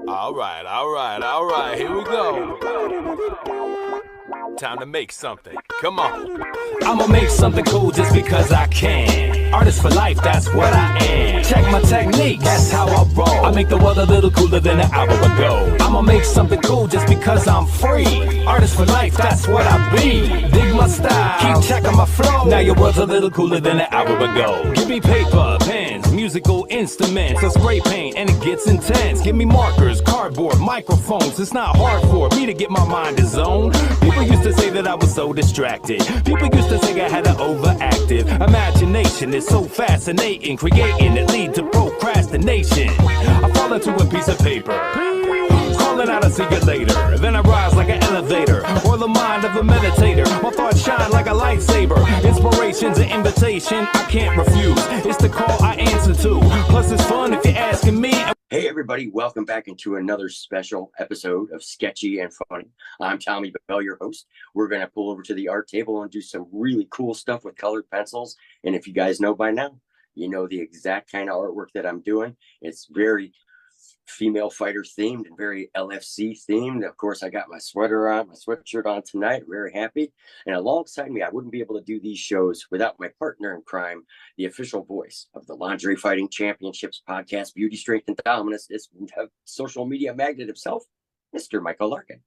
All right, here we go. Time to make something. Come on. I'ma make something cool just because I can. Artist for life, that's what I am. Check my technique, that's how I roll. I make the world a little cooler than an hour ago. I'ma make something cool just because I'm free. Artist for life, that's what I be. Dig my style, keep checking my flow. Now your world's a little cooler than an hour ago. Give me paper, pens, musical instruments, a spray paint, and it gets intense. Give me markers, cardboard, microphones. It's not hard for me to get my mind in zone. People used to say that I was so distracted. People used to say I had an overactive imagination. It's so fascinating, creating it lead to procrastination. I fall into a piece of paper, calling out, I see you later. Then I rise like an elevator, or the mind of a meditator. My thoughts shine like a lightsaber. Inspiration's an invitation I can't refuse. It's the call I answer to. Plus it's fun if you're asking me. Hey everybody, welcome back into another special episode of Sketchy and Funny. I'm Tommy Bell, your host. We're going to pull over to the art table and do some really cool stuff with colored pencils. And if you guys know by now, you know the exact kind of artwork that I'm doing. It's very female fighter themed and very LFC themed. Of course, I got my sweater on, my sweatshirt on tonight. Very happy. And alongside me, I wouldn't be able to do these shows without my partner in crime, the official voice of the Lingerie Fighting Championships podcast, Beauty, Strength, and Dominance, this social media magnet himself, Mr. Michael Larkin.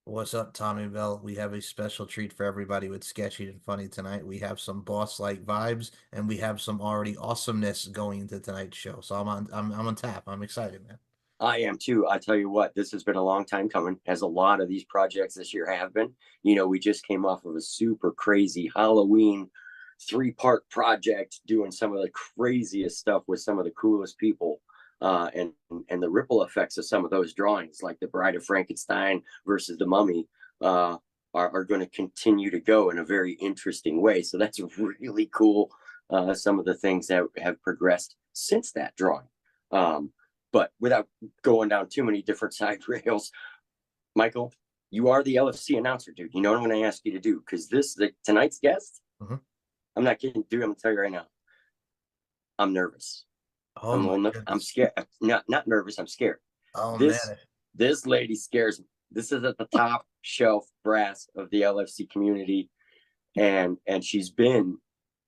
What's up, Tommy Bell? We have a special treat for everybody with Sketchy and Funny tonight. We have some boss-like vibes, and we have some already awesomeness going into tonight's show. So I'm on tap. I'm excited, man. I am too. I tell you what, this has been a long time coming, as a lot of these projects this year have been. You know, we just came off of a super crazy Halloween 3-part project, doing some of the craziest stuff with some of the coolest people. And the ripple effects of some of those drawings, like the Bride of Frankenstein versus the Mummy, are going to continue to go in a very interesting way. So that's really cool. Some of the things that have progressed since that drawing. But without going down too many different side rails, Michael, you are the LFC announcer, dude. You know what I'm going to ask you to do? Because tonight's guest, I'm not kidding, dude. I'm going to tell you right now, I'm nervous. I'm scared. Not nervous. I'm scared. Oh, man. This lady scares me. This is at the top shelf brass of the LFC community. And she's been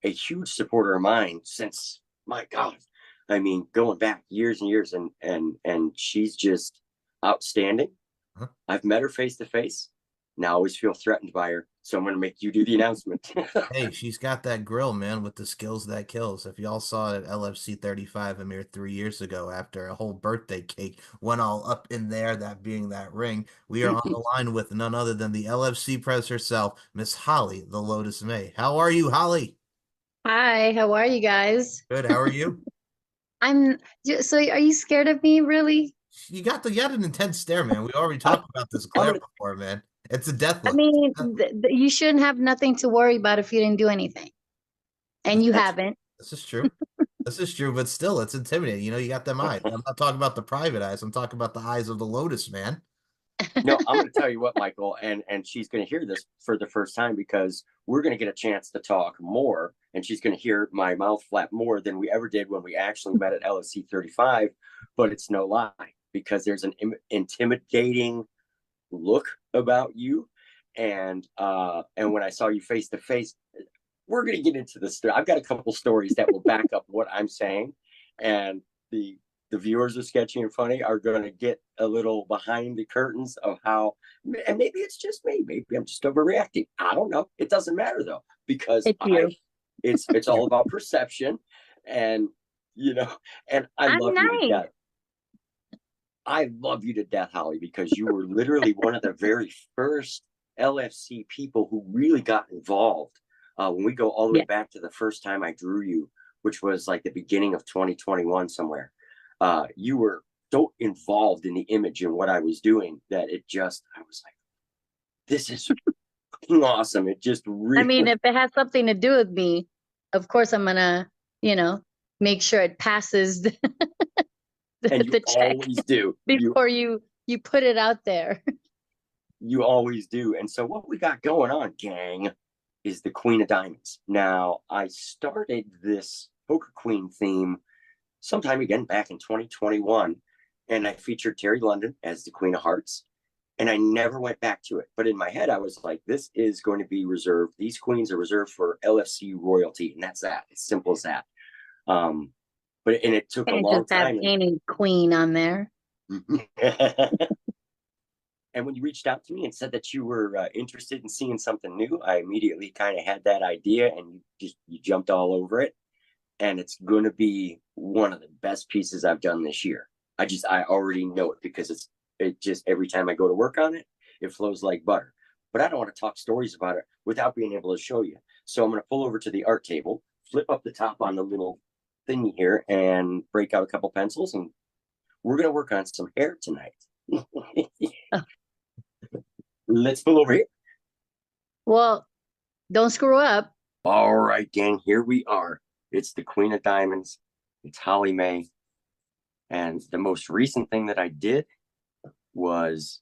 a huge supporter of mine since, my God, I mean, going back years and years, and she's just outstanding. I've met her face to face. Now I always feel threatened by her. So I'm going to make you do the announcement. Hey, she's got that grill, man, with the skills that kills. If y'all saw it at LFC 35 a mere 3 years ago, after a whole birthday cake went all up in there, that being that ring, we are on the line with none other than the LFC press herself, Miss Holly, the Lotus May. How are you, Holly? Hi, how are you guys? Good. How are you? So are you scared of me, really? You had an intense stare, man. We already talked about this glare before, man. It's a death look. I mean, you shouldn't have nothing to worry about if you didn't do anything. And you haven't. This is true. This is true, but still, it's intimidating. You know, you got them eyes. I'm not talking about the private eyes. I'm talking about the eyes of the Lotus, man. No, I'm going to tell you what, Michael, and she's going to hear this for the first time, because we're going to get a chance to talk more, and she's going to hear my mouth flap more than we ever did when we actually met at LSC 35. But it's no lie, because there's an intimidating look about you, and when I saw you face to face, we're going to get into this. I've got a couple stories that will back up what I'm saying, and the viewers of Sketchy and Funny are going to get a little behind the curtains of how, and maybe it's just me, maybe I'm just overreacting. I don't know. It doesn't matter though, because it's all about perception, and you know, and I love you to death. I love you to death, Holly, because you were literally one of the very first LFC people who really got involved. When we go all the way back to the first time I drew you, which was like the beginning of 2021 somewhere. You were so involved in the image and what I was doing that I was like, this is awesome. It just really. I mean, if it has something to do with me, of course I'm gonna, make sure it passes the check. Always do before you put it out there. You always do. And so what we got going on, gang, is the Queen of Diamonds. Now, I started this Poker Queen theme sometime again back in 2021, and I featured Terry London as the Queen of Hearts. And I never went back to it. But in my head, I was like, this is going to be reserved. These queens are reserved for LFC royalty. And that's that. It's simple as that. But it took a long Just have time. any queen on there. And when you reached out to me and said that you were interested in seeing something new, I immediately kind of had that idea, and you jumped all over it. And it's going to be one of the best pieces I've done this year. I already know it because it just every time I go to work on it, it flows like butter. But I don't want to talk stories about it without being able to show you. So I'm going to pull over to the art table, flip up the top on the little thingy here, and break out a couple pencils, and we're going to work on some hair tonight. Let's pull over here. Well, don't screw up. All right, gang, here we are. It's the Queen of Diamonds. It's Holly Mae. And the most recent thing that I did was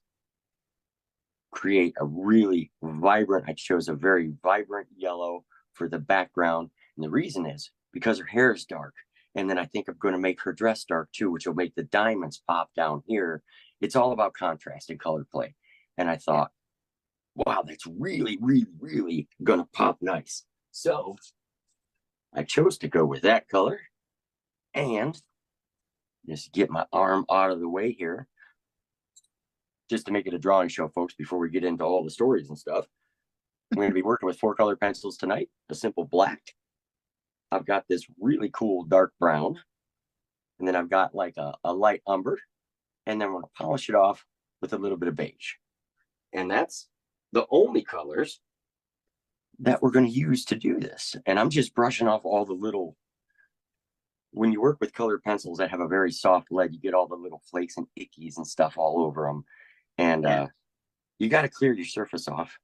create a really vibrant, I chose a very vibrant yellow for the background. And the reason is because her hair is dark. And then I think I'm going to make her dress dark too, which will make the diamonds pop down here. It's all about contrast and color play. And I thought, wow, that's really, really, really going to pop nice. So I chose to go with that color, and just get my arm out of the way here, just to make it a drawing show, folks, before we get into all the stories and stuff. I'm going to be working with 4-color pencils tonight, a simple black. I've got this really cool dark brown, and then I've got like a light umber, and then I'm going to polish it off with a little bit of beige. And that's the only colors that we're going to use to do this. And I'm just brushing off all the little, when you work with colored pencils that have a very soft lead, you get all the little flakes and ickies and stuff all over them. And you got to clear your surface off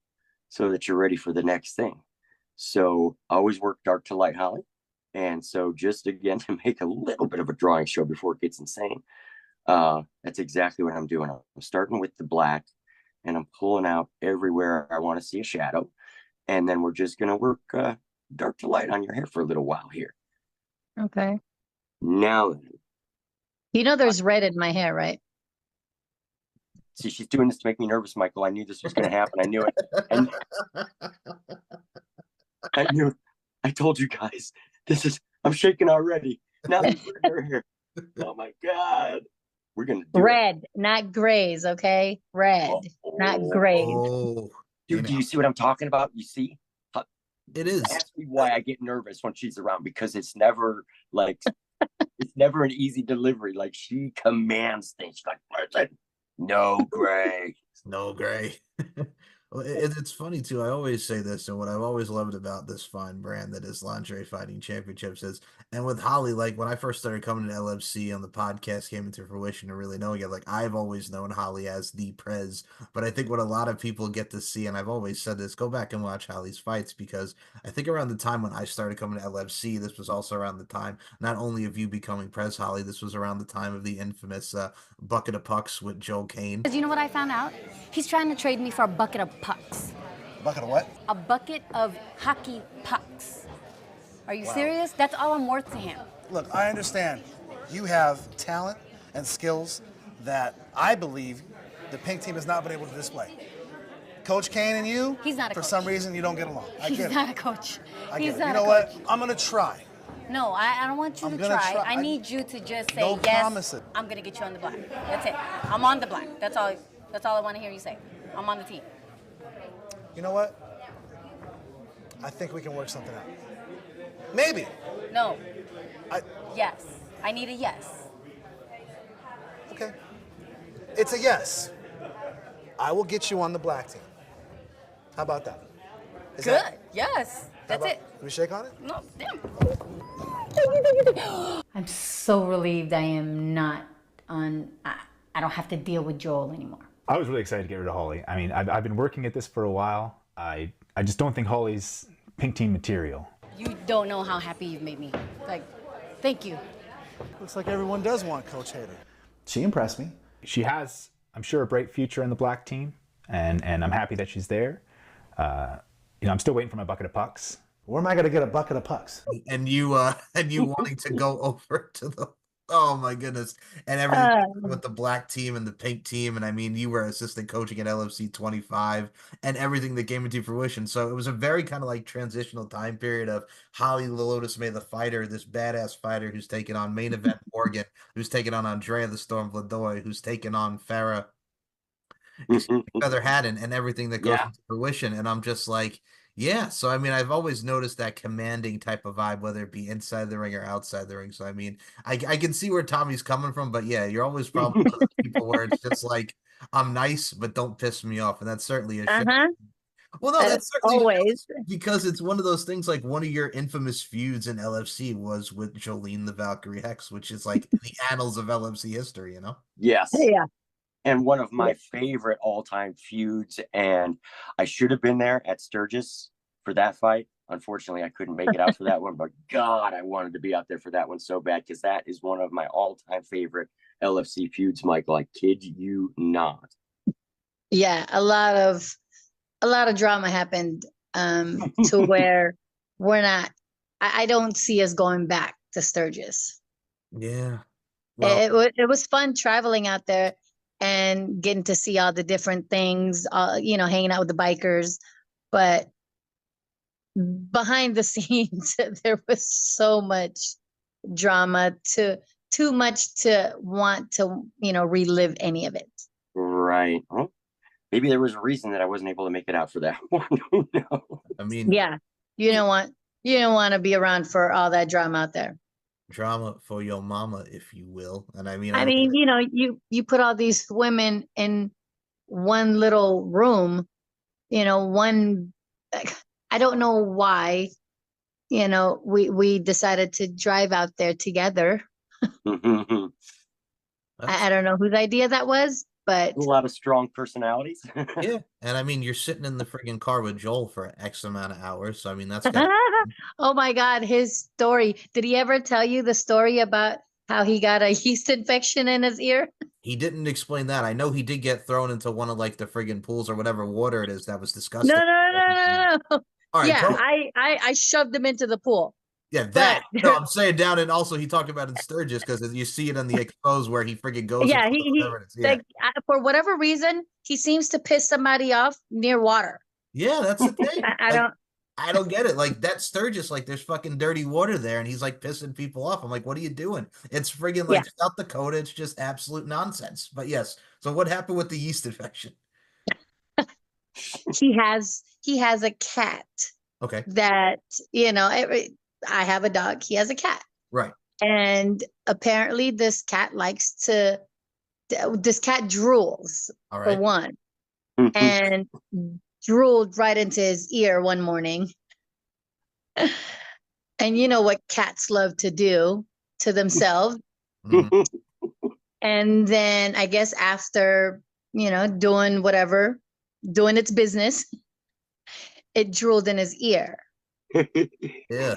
so that you're ready for the next thing. So I always work dark to light, Holly. And so just again, to make a little bit of a drawing show before it gets insane, that's exactly what I'm doing. I'm starting with the black, and I'm pulling out everywhere I want to see a shadow. And then we're just going to work dark to light on your hair for a little while here. Okay. Now, You know there's red in my hair, right? see, she's doing this to make me nervous, Michael. I knew this was going to happen. I knew it. And I knew. I told you guys, I'm shaking already. Now she's putting her hair. Oh my God. We're going to do red, not grays, okay? Red, not grays. Oh, dude, do you see what I'm talking about? You see? it is. Ask me why I get nervous when she's around, because it's never like, it's never an easy delivery. Like, she commands things. She's like, listen, no gray. No gray. Well, it's funny too. I always say this, and what I've always loved about this fine brand that is Lingerie Fighting Championships is, and with Holly, like when I first started coming to LFC and the podcast came into fruition and really knowing it, like I've always known Holly as the Prez. But I think what a lot of people get to see, and I've always said this, go back and watch Holly's fights, because I think around the time when I started coming to LFC, this was also around the time not only of you becoming Prez, Holly, this was around the time of the infamous bucket of pucks with Joe Kane. You know what I found out? He's trying to trade me for a bucket of pucks. Bucket of what? A bucket of hockey pucks. Are you serious? That's all I'm worth to him. Look, I understand. You have talent and skills that I believe the pink team has not been able to display. Coach Kane and you, He's not a for coach. some reason, you don't get along. I He's get not it. a coach. I He's get it. not You know a what? coach. I'm going to try. No, I don't want you I'm to gonna try. try. I need you to just say, No yes, promises. I'm going to get you on the black. That's it. I'm on the black. That's all I want to hear you say. I'm on the team. You know what? I think we can work something out. Maybe. No. I, Yes. I need a yes. okay. It's a yes. I will get you on the black team. How about that? Is Good. that- Yes. how That's about- it. Can we shake on it? No, damn. I'm so relieved I am not on, I don't have to deal with Joel anymore. I was really excited to get rid of Holly. I mean, I've been working at this for a while. I just don't think Holly's pink team material. You don't know how happy you've made me. Like, thank you. Looks like everyone does want Coach Hader. She impressed me. She has, I'm sure, a bright future in the black team, and I'm happy that she's there. I'm still waiting for my bucket of pucks. Where am I going to get a bucket of pucks? And you wanting to go over to the Oh my goodness. And everything Uh, with the black team and the pink team. And I mean, you were assistant coaching at LFC 25 and everything that came into fruition. So it was a very kind of like transitional time period of Holly Lotus May the fighter, this badass fighter who's taken on main event Morgan, who's taken on Andrea the Storm Vladoy, who's taken on Farah, excuse me, Feather Haddon, and everything that goes Yeah. into fruition. And I'm just like, yeah. So I mean, I've always noticed that commanding type of vibe, whether it be inside the ring or outside the ring. So I mean, I can see where Tommy's coming from, but yeah, you're always probably one of those people where it's just like, I'm nice, but don't piss me off, and that's certainly a show. uh-huh. Well, no, that's certainly Always. because it's one of those things. Like one of your infamous feuds in LFC was with Jolene the Valkyrie Hex, which is like in the annals of LFC history. You know? Yes. Yeah. And one of my favorite all-time feuds. And I should have been there at Sturgis for that fight. Unfortunately, I couldn't make it out for that one. But God, I wanted to be out there for that one so bad because that is one of my all-time favorite LFC feuds, Michael. I kid you not. Yeah, a lot of drama happened to where we're not. I don't see us going back to Sturgis. Yeah. Well, It was fun traveling out there and getting to see all the different things, hanging out with the bikers. But behind the scenes, there was so much drama, too much to want to, relive any of it. Right. Well, maybe there was a reason that I wasn't able to make it out for that one. Who knows? I mean, Yeah, you don't want to be around for all that drama out there. drama for your mama, if you will. And I mean, I mean, you put all these women in one little room, one. I don't know why, we decided to drive out there together. I don't know whose idea that was, but A lot of strong personalities. yeah. And I mean, you're sitting in the friggin' car with Joel for X amount of hours. So I mean, that's got oh my God, his story. Did he ever tell you the story about how he got a yeast infection in his ear? he didn't explain that. I know he did get thrown into one of like the friggin' pools or whatever water it is that was disgusting. No. All right, Yeah, go. I shoved him into the pool. Yeah, that. No, I'm saying down, and also he talked about in Sturgis because you see it on the exposed where he friggin' goes. Yeah, into whatever it is. Yeah, like for whatever reason, he seems to piss somebody off near water. yeah, that's the thing. I Like, don't. I don't get it. Like that Sturgis, like there's fucking dirty water there, and he's like pissing people off. I'm like, what are you doing? It's friggin' like South Dakota. It's just absolute nonsense. But yes. So what happened with the yeast infection? He has a cat Okay. that I have a dog. He has a cat. Right. And apparently this cat drools All for right. one, and drooled right into his ear one morning. And you know what cats love to do to themselves. Mhm. And then I guess after, doing its business, it drooled in his ear. Yeah.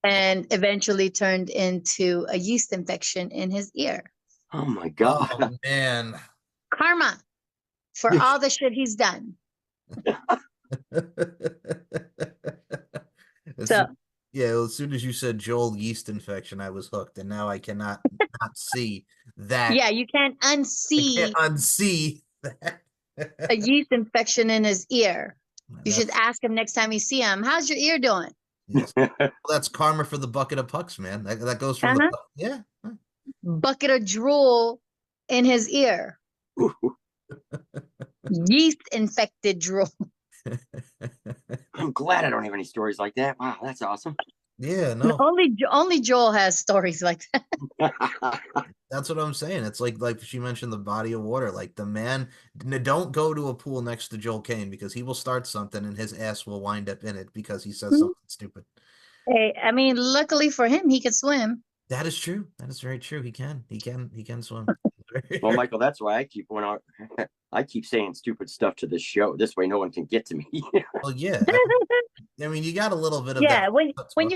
And eventually turned into a yeast infection in his ear. Oh my God. Oh man. Karma for all the shit he's done. So yeah, well, as soon as you said Joel yeast infection, I was hooked, and now I cannot not see that. yeah, you can't I unsee can't unsee that. a yeast infection in his ear. You should ask him next time you see him, how's your ear doing? Yes. Well, that's karma for the bucket of pucks, man. That goes from the yeah. Bucket of drool in his ear. Yeast infected drool. I'm glad I don't have any stories like that. Wow, that's awesome. Yeah, no. Only Joel has stories like that. That's what I'm saying. It's like she mentioned the body of water. Like the man, don't go to a pool next to Joel Kane because he will start something and his ass will wind up in it because he says something stupid. Hey, I mean, luckily for him, he could swim. That is true. That is very true. He can swim. Well, Michael, that's why I keep saying stupid stuff to this show. This way, no one can get to me. Well, yeah. I mean, you got a little bit of yeah. that. When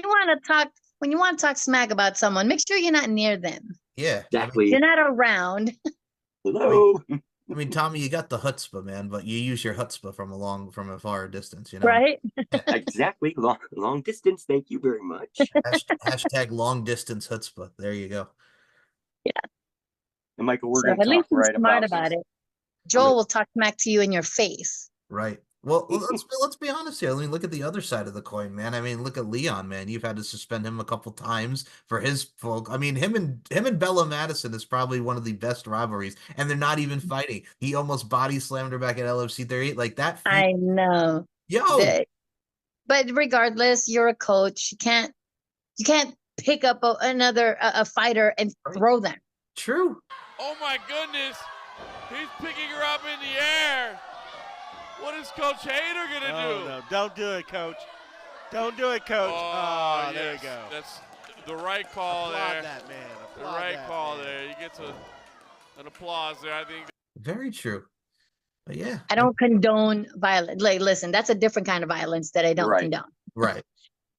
you want to talk smack about someone, make sure you're not near them. Yeah, exactly. You're not around. Hello. I mean, Tommy, you got the chutzpah, man, but you use your chutzpah from a far distance, Right? Exactly. Long distance. Thank you very much. Hashtag long distance chutzpah. There you go. Yeah. And Michael, we're So going to at talk least he's right smart about about this. it. Joel will talk smack to you in your face. Right. Well, let's be honest here. I mean, look at the other side of the coin, man. I mean, look at Leon, man. You've had to suspend him a couple times for his folk. I mean, him and Bella Madison is probably one of the best rivalries, and they're not even fighting. He almost body slammed her back at LFC 38. Like that feud. I know. Yo, But regardless, you're a coach. You can't pick up another a fighter and throw them. true. Oh my goodness. He's picking her up in the air. What is Coach Hader going to do? No, don't do it, Coach. Don't do it, Coach. Oh, there you yes. go. That's the right call Applaud there. that, man. The Applaud right that, call man. there. He gets an applause there, I think. Very true. But yeah, I don't condone violence. Like, listen, that's a different kind of violence that I don't Right. condone. right.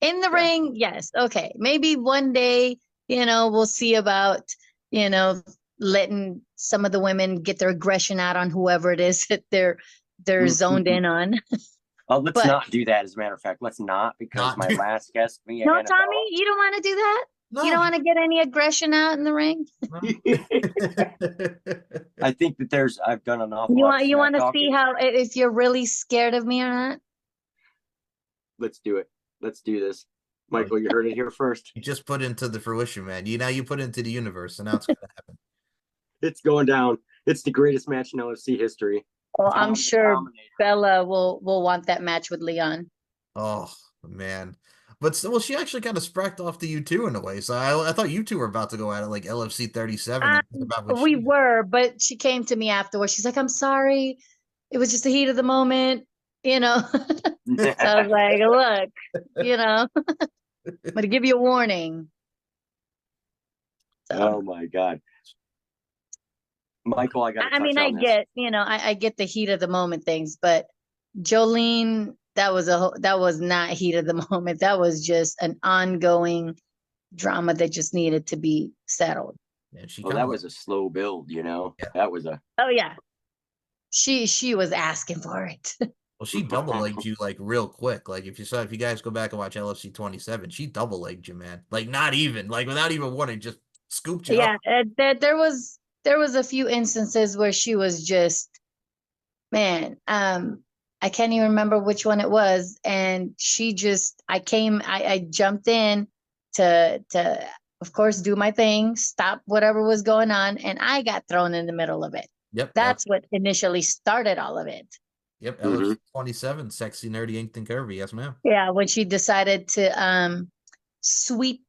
In the ring, yes. Okay. Maybe one day, we'll see about, letting some of the women get their aggression out on whoever it is that they're zoned in on. Let's But- not do that, as a matter of fact. Let's not, because Not my do- last guest, me No, and Tommy, you don't want to do that? No. You don't want to get any aggression out in the ring? I think that I've done an awful You lot. want of to smack see talking. how if you're really scared of me or not? Let's do it. Let's do this. Michael, you heard it here first. You just put into the fruition, man. You put into the universe, and now it's gonna happen. It's going down. It's the greatest match in LFC history. Well, Tom I'm the sure Dominator. Bella will want that match with Leon. Oh man. But still, well, she actually kind of spracked off to you two in a way. So I thought you two were about to go at it like LFC 37. and talk about what We she- were, but she came to me afterwards. She's like, "I'm sorry. It was just the heat of the moment." So I was like, "Look, I'm gonna give you a warning." So Oh my God. Michael, I got to I mean, I get, I get the heat of the moment things, but Jolene, that was not heat of the moment. That was just an ongoing drama that just needed to be settled. Yeah, she Well, kind that of was a slow build, Yeah. That was a Oh yeah, she was asking for it. well, she double legged you like real quick. Like if you guys go back and watch LFC 27, she double legged you, man. Like not even like without even warning, just scooped you Yeah, up. there was a few instances where she was just, man, I can't even remember which one it was, and she just, I jumped in to of course do my thing, stop whatever was going on, and I got thrown in the middle of it. Yep. That's what initially started all of it. Yep. LFC 27, sexy, nerdy, inked, and curvy. Yes, ma'am. Yeah, when she decided to sweep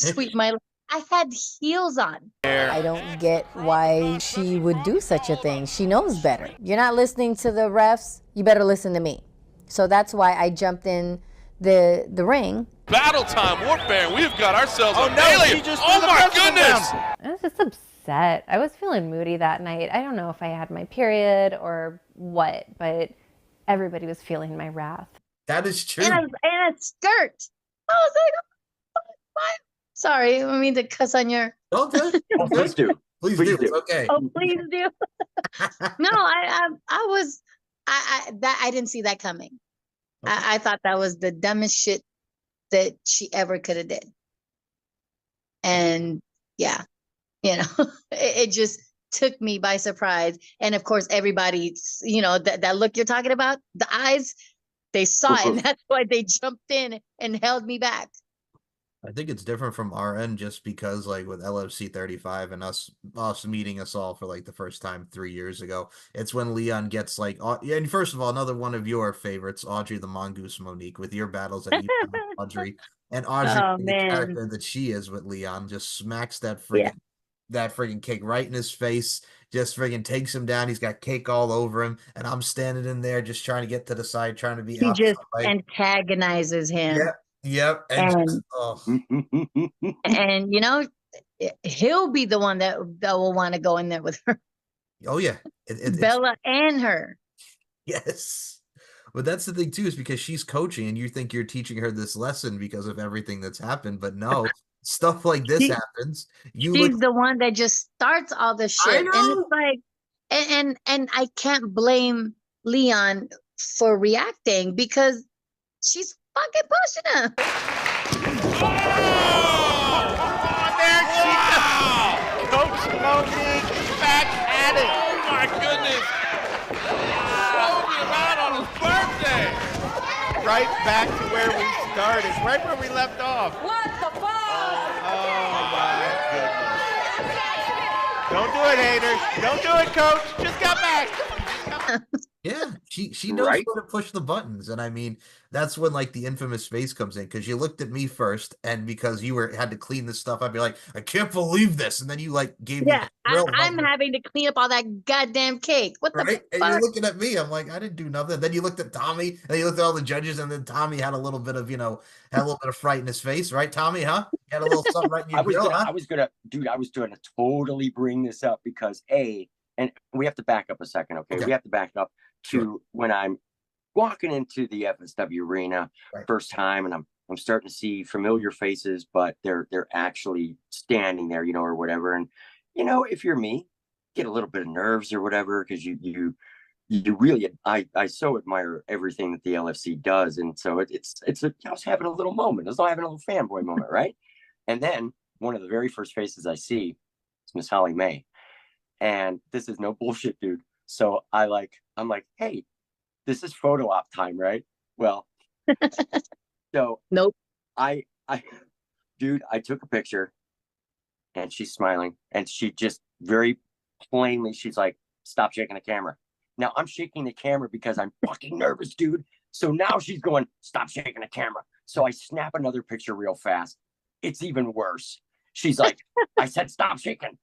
sweep my, I had heels on. I don't get why she would do such a thing. She knows better. You're not listening to the refs, you better listen to me. So that's why I jumped in the ring. Battle time, warfare. We've got ourselves Oh, an no, alien. she just Oh threw the my president goodness. down. I was just upset. I was feeling moody that night. I don't know if I had my period or what, but everybody was feeling my wrath. That is true. And a skirt. I was like, what? Sorry, I mean to cuss on your. Don't do it. Oh, please do. Please Please do. do. It's okay. Oh, please do. No, I was, I didn't see that coming. Okay. I thought that was the dumbest shit that she ever could have did. And yeah, it just took me by surprise. And of course, everybody, that look you're talking about, the eyes, they saw it, and that's why they jumped in and held me back. I think it's different from our end just because like with LFC 35 and us meeting us all for like the first time 3 years ago, it's when Leon gets like, and first of all, another one of your favorites, Audrey the Mongoose Monique, with your battles that you have with Audrey. And Audrey, Oh, the man. character that she is with Leon, just smacks that Yeah. friggin' cake right in his face, just friggin' takes him down. He's got cake all over him, and I'm standing in there just trying to get to the side, trying to be She out. just antagonizes him. Yep. And just, oh. And he'll be the one that will want to go in there with her. Oh yeah, it's Bella and her. yes. But that's the thing too, is because she's coaching and you think you're teaching her this lesson because of everything that's happened, but no, stuff like this happens. She's the one that just starts all this I shit, and know. it's like, and I can't blame Leon for reacting because she's fucking pushing him. Oh, there she goes. Tony, back at it. Oh my goodness! Throwing him out on his birthday! Right back to where we started, right where we left off. What the fuck? Oh my goodness. Don't do it, haters. Don't do it, coach. Just got back. Yeah, she knows Right? where to push the buttons, and I mean that's when like the infamous face comes in because you looked at me first, and because you had to clean this stuff up, you're like, I can't believe this, and then you like gave me Yeah, the grill I'm number, having to clean up all that goddamn cake. What the right, and you're fuck? looking at me. I'm like, I didn't do nothing. Then you looked at Tommy, and you looked at all the judges, and then Tommy had a little bit of had a little bit of fright in his face, right, Tommy? Huh? You had a little something right in your grill, huh? I was gonna totally bring this up because and we have to back up a second, okay? We have to back up to when I'm walking into the FSW arena first time, and I'm starting to see familiar faces, but they're actually standing there, or whatever. And if you're me, get a little bit of nerves or whatever, because you really, I so admire everything that the LFC does, and so I was having a little moment. I was having a little fanboy moment, right? And then one of the very first faces I see is Miss Holly May, and this is no bullshit, dude. So I'm like, hey, this is photo op time, right? Well, so nope. I took a picture, and she's smiling, and she just very plainly, she's like, stop shaking the camera. Now I'm shaking the camera because I'm fucking nervous, dude. So now she's going, stop shaking the camera. So I snap another picture real fast. It's even worse. She's like, I said, stop shaking.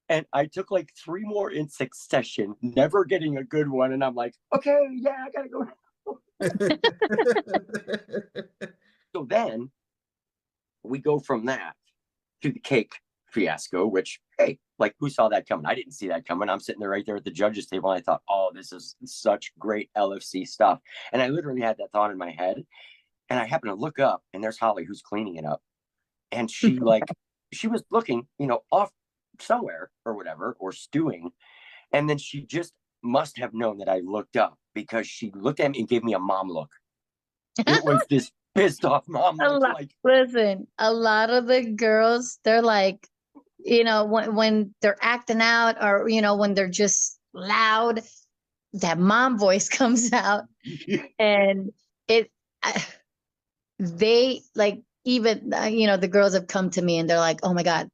And I took like 3 more in succession, never getting a good one. And I'm like, okay, yeah, I gotta go. So then we go from that to the cake fiasco, which, hey, like, who saw that coming? I didn't see that coming. I'm sitting there right there at the judges table, and I thought, oh, this is such great LFC stuff. And I literally had that thought in my head. And I happened to look up, and there's Holly, who's cleaning it up. And she she was looking, off somewhere or whatever, or stewing. And then she just must have known that I looked up, because she looked at me and gave me a mom look. It was this pissed off mom look. Listen, a lot of the girls, they're like, when they're acting out, or when they're just loud, that mom voice comes out. And they like, even the girls have come to me and they're like, oh my God,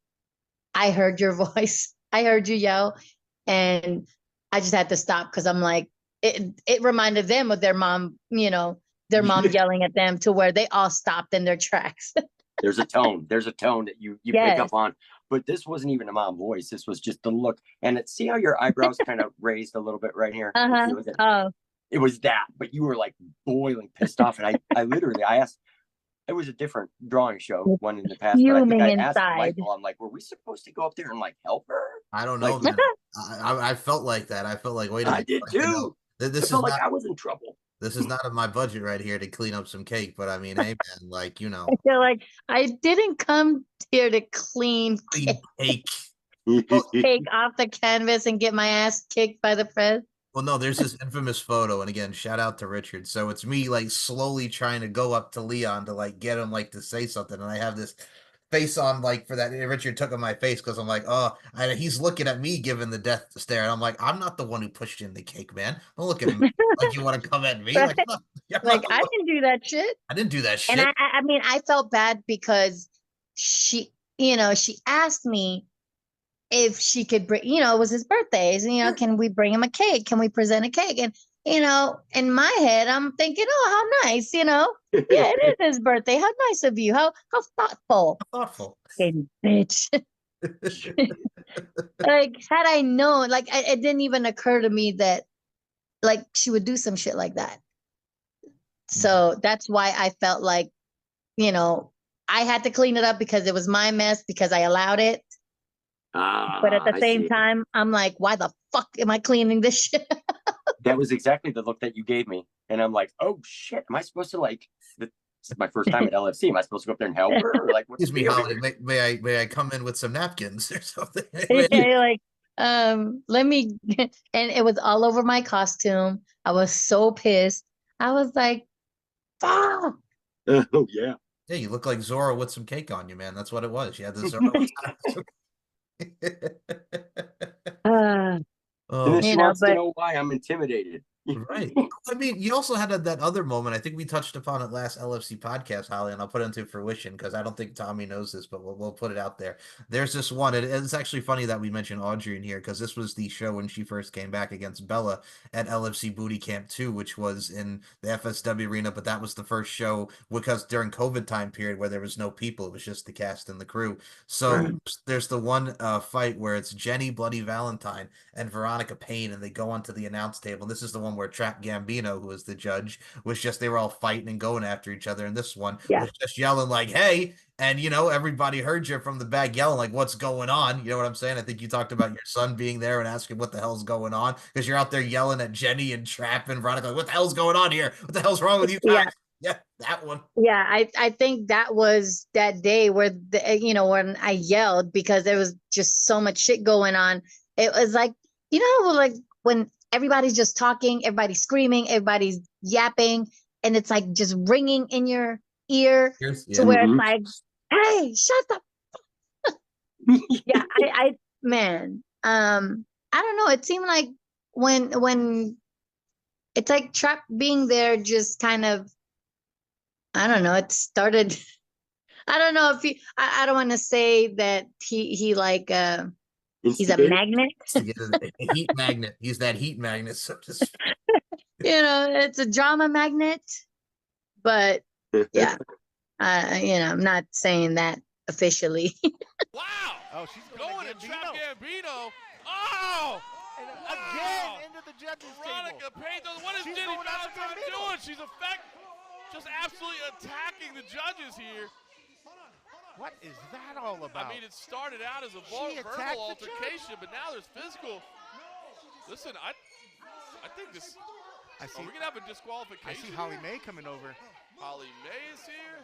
I heard your voice. I heard you yell. And I just had to stop, because I'm like, it reminded them of their mom, their mom yelling at them, to where they all stopped in their tracks. There's a tone that you pick up on. But this wasn't even a mom voice. This was just the look. And see how your eyebrows kind of raised a little bit right here? Oh. It was that, but you were like boiling pissed off. And I asked, it was a different drawing show, one in the past, but I think I asked Michael, I'm like, were we supposed to go up there and like help her? I don't know, man. I felt like that. I felt like, wait a minute. I did too. This I felt like I was in trouble. This is not in my budget right here to clean up some cake, but I mean, hey man, like, I feel like I didn't come here to clean cake. Cake off the canvas and get my ass kicked by the press. Well, no, there's this infamous photo, and again, shout out to Richard. So it's me like slowly trying to go up to Leon to like get him like to say something, and I have this face on like for that. Richard took on my face because I'm like, oh, he's looking at me giving the death stare, and I'm like, I'm not the one who pushed in the cake, man. Don't look at me like you want to come at me. Right. Like I didn't do that shit. I didn't do that shit. And I mean, I felt bad because she, she asked me if she could bring, it was his birthday. So, can we bring him a cake? Can we present a cake? And, in my head, I'm thinking, oh, how nice, yeah, it is his birthday. How nice of you. How thoughtful. Thoughtful. Fucking bitch. Like, had I known, like, it didn't even occur to me that, like, she would do some shit like that. So that's why I felt like, I had to clean it up because it was my mess, because I allowed it. But at the same time, I'm like, why the fuck am I cleaning this shit? That was exactly the look that you gave me. And I'm like, oh shit, am I supposed to this is my first time at LFC. Am I supposed to go up there and help her? Or like, excuse me, Holly, may I come in with some napkins or something? Like, let me, and it was all over my costume. I was so pissed. I was like, fuck. Oh yeah. Yeah, you look like Zora with some cake on you, man. That's what it was. You had the Zora. Uh, Oh, And then she you know, wants to but know why I'm intimidated. right. I mean, you also had that other moment. I think we touched upon it last LFC podcast, Holly, and I'll put it into fruition because I don't think Tommy knows this, but we'll put it out there. There's this one. It's actually funny that we mentioned Audrey in here because this was the show when she first came back against Bella at LFC Booty Camp 2, which was in the FSW arena, but that was the first show because during COVID time period where there was no people, it was just the cast and the crew. So Right. there's the one fight where it's Jenny Bloody Valentine and Veronica Payne, and they go onto the announce table. And this is the one where Trap Gambino, who was the judge, was just they were all fighting and going after each other. And this one yeah, was just yelling like, "Hey!" And everybody heard you from the back yelling like, "What's going on?" You know what I'm saying? I think you talked about your son being there and asking what the hell's going on because you're out there yelling at Jenny and Trap and Veronica like, "What the hell's going on here? What the hell's wrong with you yeah. guys?" Yeah, that one. Yeah, I think that was that day where when I yelled because there was just so much shit going on. It was like, how, like when everybody's just talking, everybody's screaming, everybody's yapping, and it's like just ringing in your ear to where it's like, hey, shut the yeah, man, I don't know. It seemed like when it's like Trap being there just kind of, I don't know. It started. I don't know if I don't want to say that he like he's a magnet. A heat magnet. He's that heat magnet. So just It's a drama magnet. But yeah, I'm not saying that officially. Wow. Oh, she's going to Trap Gambino. Oh! And again into the judges' Veronica table. Payne, what is She's Jenny going after Valentine Gambino. doing? She's just absolutely attacking the judges here. What is that all about? I mean, it started out as a She verbal attacked the altercation, but now there's physical. Listen, I think this. I see. Are we gonna have a disqualification? I see Holly May coming over. Holly May is here.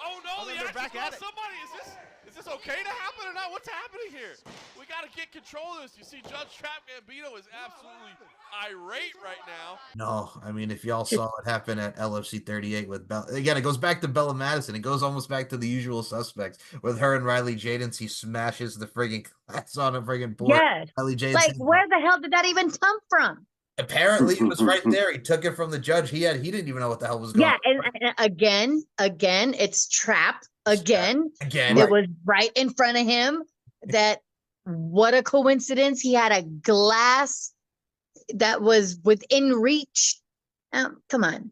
Oh no, the they're action's back on at it. somebody. Is this okay to happen or not? What's happening here? We got to get control of this. You see, Judge Trap Gambino is absolutely irate right now. no. I mean, if y'all saw it happen at LFC 38 with Bella, again, it goes back to Bella Madison. It goes almost back to The Usual Suspects with her and Riley Jadens. He smashes the friggin' glass on a friggin' board. Yes. Riley Jadens. Like, where the hell did that even come from? Apparently, it was right there. He took it from the judge. He didn't even know what the hell was going on. Yeah, and again, it's Trap. Again, Again, it was right in front of him. What a coincidence. He had a glass that was within reach. Come on.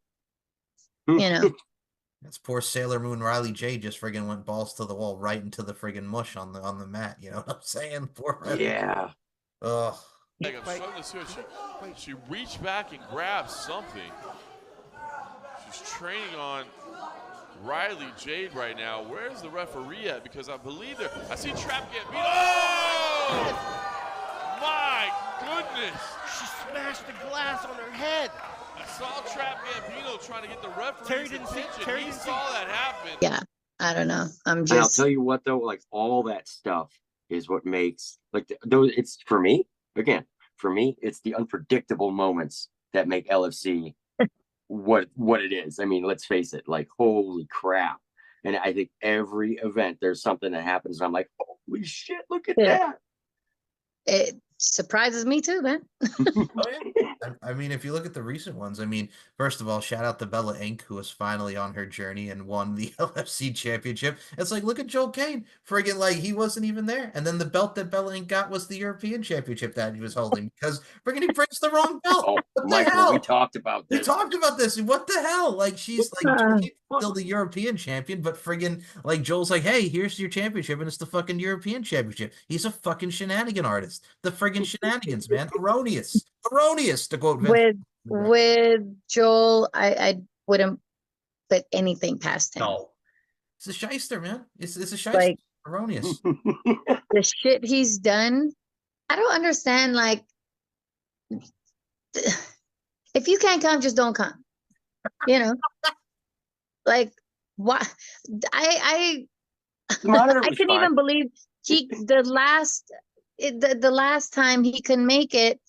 That's poor Sailor Moon Riley J just friggin' went balls to the wall right into the friggin' mush on the mat. You know what I'm saying? Poor Riley. Yeah. Ugh. Like I'm struggling to see what she reached back and grabbed something. She's training on Riley Jade right now. Where's the referee at? Because I believe I see Trap Gambino. Oh! My goodness. She smashed the glass on her head. I saw Trap Gambino trying to get the Terry referee's didn't see- attention. Terry He didn't saw that happen. Yeah, I don't know. And I'll tell you what, though, like all that stuff is what makes it's for me. Again, for me, it's the unpredictable moments that make LFC what it is. I mean, let's face it, like holy crap. And I think every event there's something that happens and I'm like, holy shit, look at that. It surprises me too, man. I mean, if you look at the recent ones, I mean, first of all, shout out to Bella Inc., who was finally on her journey and won the LFC championship. It's like, look at Joel Kane. Friggin' like he wasn't even there. And then the belt that Bella Inc. got was the European championship that he was holding because friggin' he brings the wrong belt. Oh, What the Michael, hell? we talked about this. We talked about this. What the hell? Like she's like still the European champion, but friggin' like Joel's like, hey, here's your championship, and it's the fucking European championship. He's a fucking shenanigan artist. The friggin' shenanigans, man. Erroneous. To quote Vince. With Joel, I wouldn't put anything past him. No. It's a shyster, man. It's a shyster. Like, erroneous. The shit he's done, I don't understand. Like, if you can't come, just don't come. Like, why? I couldn't even believe the last time he could make it,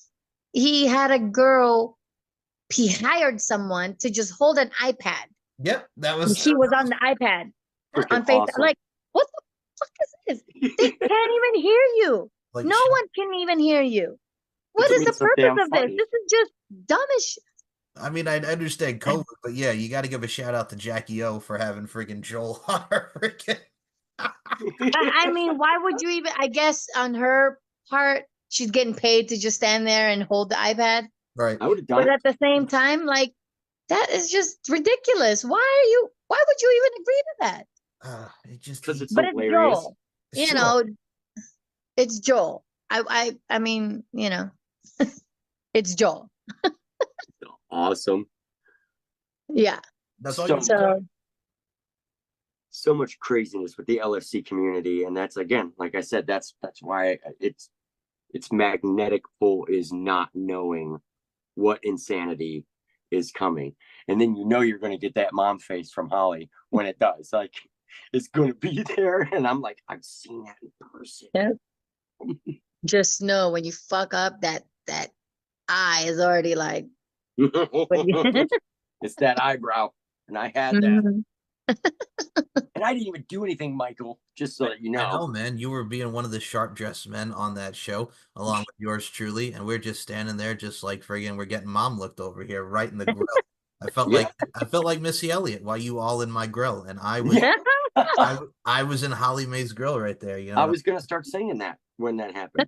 he had a girl. He hired someone to just hold an iPad. Yep, that was. He was on the iPad on FaceTime. Awesome. Like, what the fuck is is. They can't even hear you. Like, No one can even hear you. What Doesn't is mean the it's so purpose damn of this? funny. This is just dumb as shit. I mean, I understand COVID, but yeah, you got to give a shout out to Jackie O for having friggin' Joel on her freaking. I mean, why would you even? I guess on her part, she's getting paid to just stand there and hold the iPad. Right. I would have done But it. at the same time, like, that is just ridiculous. Why would you even agree to that? It just Because it's But it's hilarious. Joel. You know, it's Joel. I mean, you know, it's Joel. Awesome. Yeah. That's all So, you So so much craziness with the LFC community, and that's, again, like I said, that's why it's magnetic pull is not knowing what insanity is coming, and then you're going to get that mom face from Holly when it does. Like, it's going to be there, and I'm like, I've seen that in person. yeah. Just know when you fuck up, that eye is already like. It's that eyebrow, and I had that. Mhm. And I didn't even do anything, Michael, just so that you I know, know. man. You were being one of the sharp dressed men on that show, along with yours truly, and we're just standing there, just like friggin', we're getting mom looked over here, right in the grill. I felt like Missy Elliott while you all in my grill, and I was I was in Holly Mae's grill right there. You know, I was gonna start singing that when that happened.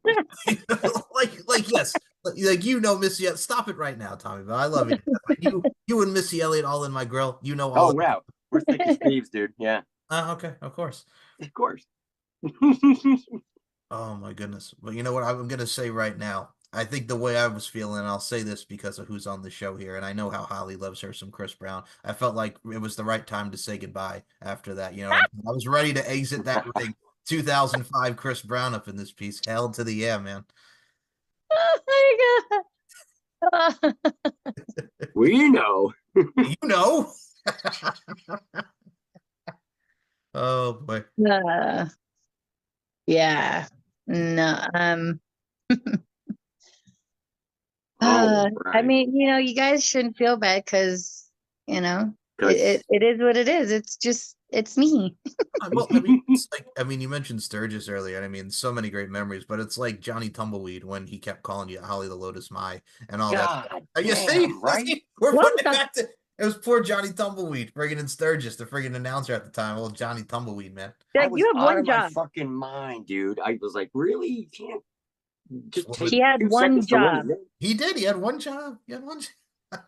like yes, like Missy. Stop it right now, Tommy. But I love you. You and Missy Elliott all in my grill. You know all. Oh wow, we're thick as thieves, dude. Yeah. Okay, of course. Of course. Oh my goodness. But you know what I'm gonna say right now? I think the way I was feeling, and I'll say this because of who's on the show here, and I know how Holly loves her some Chris Brown. I felt like it was the right time to say goodbye after that. You know, I was ready to exit that ring. 2005 Chris Brown up in this piece. Hell to the yeah, man. Oh my god. We know. You know. Oh boy. Yeah. No. All I right. mean, you guys shouldn't feel bad because, it is what it is. It's me. Well, I mean, it's like, you mentioned Sturgis earlier, and I mean, so many great memories, but it's like Johnny Tumbleweed when he kept calling you Holly the Lotus Mai and all that. You see, right? We're putting it back to, it was poor Johnny Tumbleweed, friggin' in Sturgis, the friggin' announcer at the time. Old Johnny Tumbleweed, man. I was you have out one of my job. fucking mind, dude. I was like, really? You can't just take He had 2 one seconds to learn job. it? He did. He had one job. He had one job.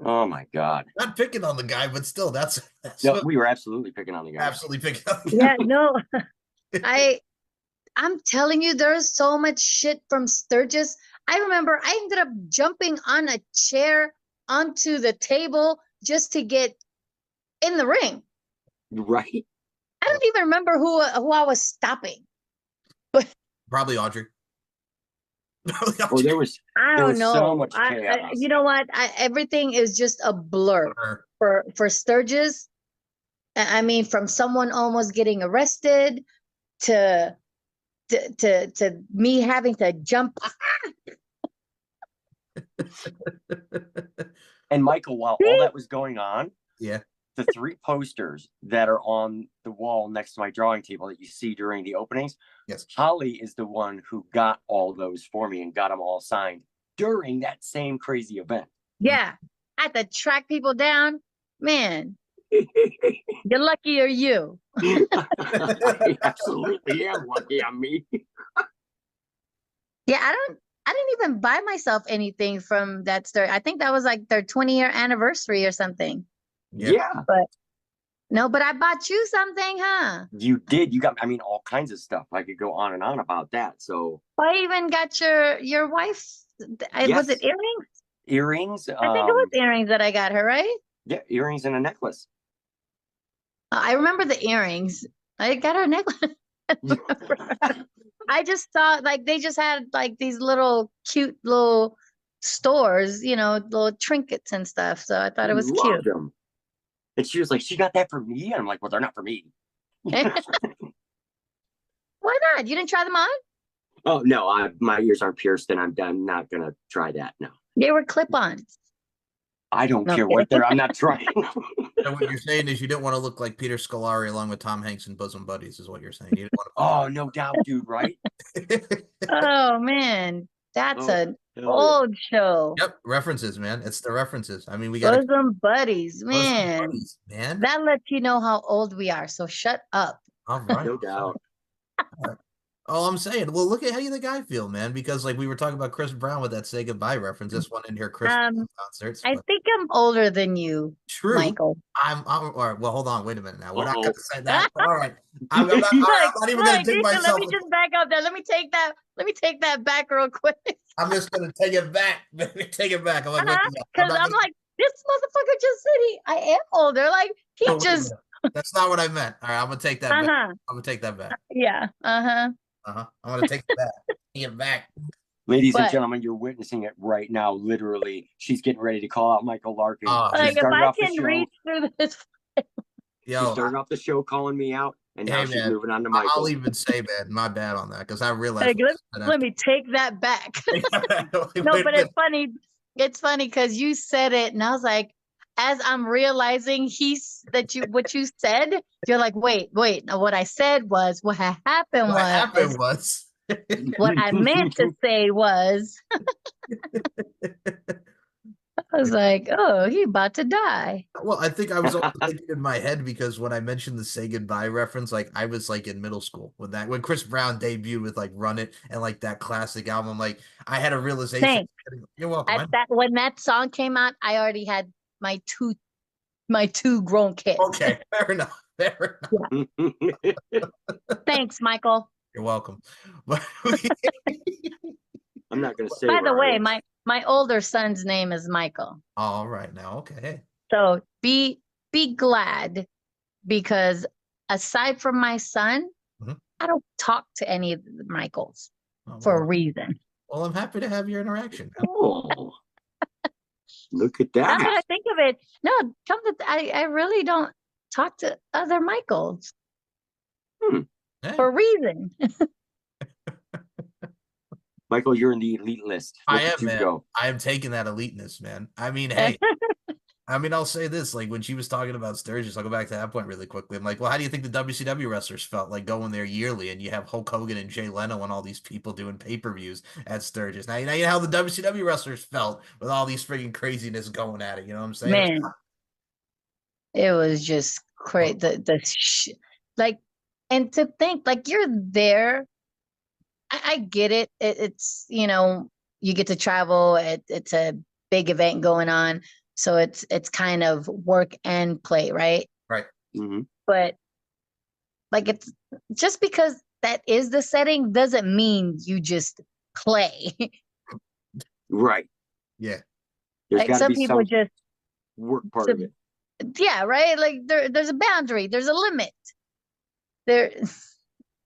Oh my god. Not picking on the guy, but still, that's No, what, we were absolutely picking on the guy. absolutely picking on the Yeah, guy. no. I'm telling you, there's so much shit from Sturgis. I remember I ended up jumping on a chair onto the table just to get in the ring. Right? I don't even remember who I was stopping. Probably Audrey. Oh, there was I there don't was know. so much chaos. You know what? Everything is just a blur for Sturgis. I mean, from someone almost getting arrested to me having to jump. And Michael, while all that was going on, Yeah. the 3 posters that are on the wall next to my drawing table that you see during the openings, Yes. Holly is the one who got all those for me and got them all signed during that same crazy event. Yeah, I had to track people down. Man, you're lucky or you. I absolutely am lucky on me. Yeah, I didn't even buy myself anything from that store. I think that was like their 20-year anniversary or something. Yeah. But I bought you something, huh? You did. You got, all kinds of stuff. I could go on and on about that. So I even got your wife. Was it earrings? Earrings. I think it was earrings that I got her, right? Yeah, earrings and a necklace. I remember the earrings. I got her a necklace. I just saw they just had these little cute little stores, little trinkets and stuff. So I thought it was cute. Them. And she was like, "She got that for me?" And I'm like, "Well, they're not for me." Why not? You didn't try them on? Oh no, my ears aren't pierced, and I'm not gonna try that. No. They were clip-ons. I don't No care what they're. I'm not trying. So what you're saying is you didn't want to look like Peter Scolari along with Tom Hanks in Bosom Buddies, is what you're saying. You didn't want Oh, no doubt, dude. Right? to. Oh man, that's Oh, an hell old show. Yep, references, man. It's the references. I mean, we got to Bosom buddies, man. buddies, man. That lets you know how old we are. So shut up. All right. No doubt. All I'm saying, well, look at how you think I feel, man. Because like we were talking about Chris Brown with that "Say Goodbye" reference. This one in here, Chris Brown concerts. I but think I'm older than you, true. Michael. I'm all right. Well, hold on. Wait a minute. Now we're not Uh-oh. going to say that. All right. I'm not even going to dig Let myself. me just back up there. Let me take that back real quick. I'm just going to take it back. Let me take it back. I'm like, Because I'm like, this motherfucker just said I am older. Like he just. That's not what I meant. All right, I'm gonna take that back. I'm gonna take that back. Yeah. I'm gonna take it back. Take it back. Ladies and gentlemen, you're witnessing it right now. Literally, she's getting ready to call out Michael Larkin. Like if I can reach through this. She started off the show calling me out, and now she's moving on to Michael. I'll even say, man, my bad on that because I realized. Like, let me take that back. No, but it's funny. It's funny because you said it, and I was like, as I'm realizing what you said, you're like, wait. Now, what I said was what happened was. What I meant to say was. I was like, oh, he about to die. Well, I think I was also thinking in my head because when I mentioned the "Say Goodbye" reference, like I was like in middle school when Chris Brown debuted with like "Run It" and like that classic album. Like I had a realization. Thanks. You're welcome. When that song came out, I already had my two grown kids. Okay, fair enough. Yeah. Thanks, Michael. You're welcome. I'm not going to say. By the way, my older son's name is Michael. All right, now, okay. So be glad because aside from my son, I don't talk to any of the Michaels for a reason. Well, I'm happy to have your interaction. Oh. Look at that. Now that I think of it, no, I really don't talk to other Michaels for a reason. Michael, you're in the elite list. I am, man. I am taking that eliteness, man. I mean, hey, I'll say this, like when she was talking about Sturgis, I'll go back to that point really quickly. I'm like, well, how do you think the WCW wrestlers felt like going there yearly and you have Hulk Hogan and Jay Leno and all these people doing pay-per-views at Sturgis? Now you know how the WCW wrestlers felt with all these freaking craziness going at it. You know what I'm saying? Man, it was just crazy. Like, and to think like you're there. I get it. It's you get to travel. It's a big event going on. So it's kind of work and play, right? Right. Mm-hmm. But like it's just because that is the setting doesn't mean you just play. Right. Yeah. There's like some people just work part of it. Yeah, right. Like there's a boundary. There's a limit.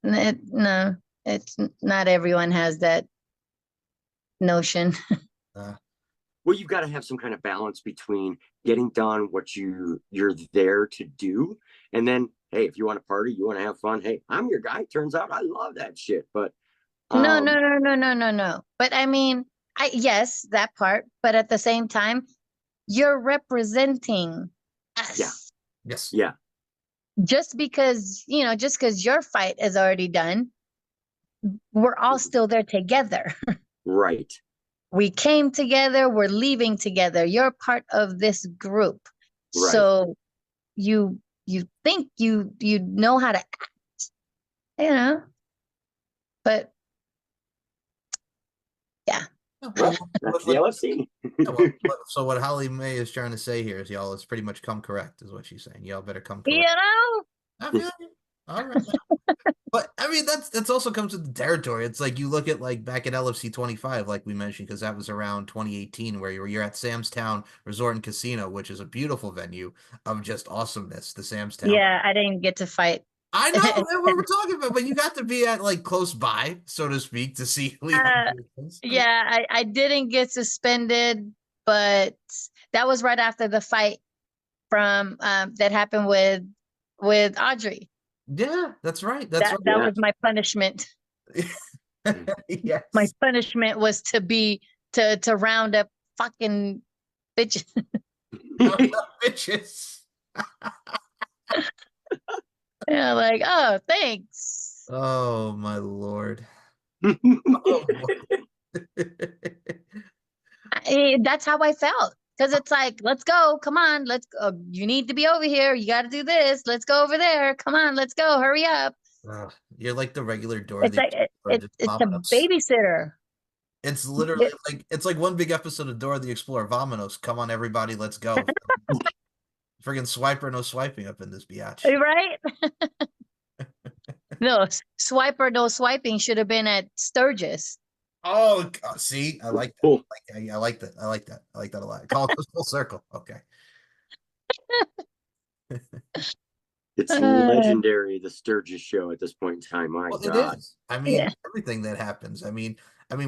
No, it's not everyone has that notion. Well, you've got to have some kind of balance between getting done what you're there to do, and then hey, if you want to party, you want to have fun. Hey, I'm your guy. Turns out I love that shit. But no. But I mean, yes, that part. But at the same time, you're representing us. Yeah. Yes. Yeah. Just because your fight is already done, we're all still there together. Right. We came together, we're leaving together. You're part of this group. Right. So you think you know how to act, but yeah. Well, that's the LFC. So what Holly May is trying to say here is y'all, it's pretty much come correct, is what she's saying. Y'all better come correct. I feel you. All right. But I mean, that's also comes with the territory. It's like you look at like back at LFC 25, like we mentioned, because that was around 2018, where you're at Sam's Town Resort and Casino, which is a beautiful venue of just awesomeness. The Sam's Town. Yeah, I didn't get to fight. I know what we're talking about, but you got to be at like close by, so to speak, to see. Yeah, I didn't get suspended, but that was right after the fight from that happened with Audrey. Yeah, that's right. That was my punishment. Yes. My punishment was to round up fucking bitches. Bitches. Yeah, like, oh, thanks. Oh my lord. Oh, That's how I felt. Because it's like, let's go. Come on. Let's go. You need to be over here. You got to do this. Let's go over there. Come on. Let's go. Hurry up. You're like the regular Dora It's the like, Explorer, just it's a Vamonos. babysitter. It's literally like it's like one big episode of Dora the Explorer. Vamonos, come on, everybody, let's go. Friggin' swiper, no swiping up in this biatch. Right? No, swiper, no swiping should have been at Sturgis. Oh, see, I like that. Cool. I like that. I like that. I like that a lot. Call it full circle. Okay. It's legendary, the Sturgis show at this point in time. My Well, God. it is. I mean, Yeah. everything that happens. I mean,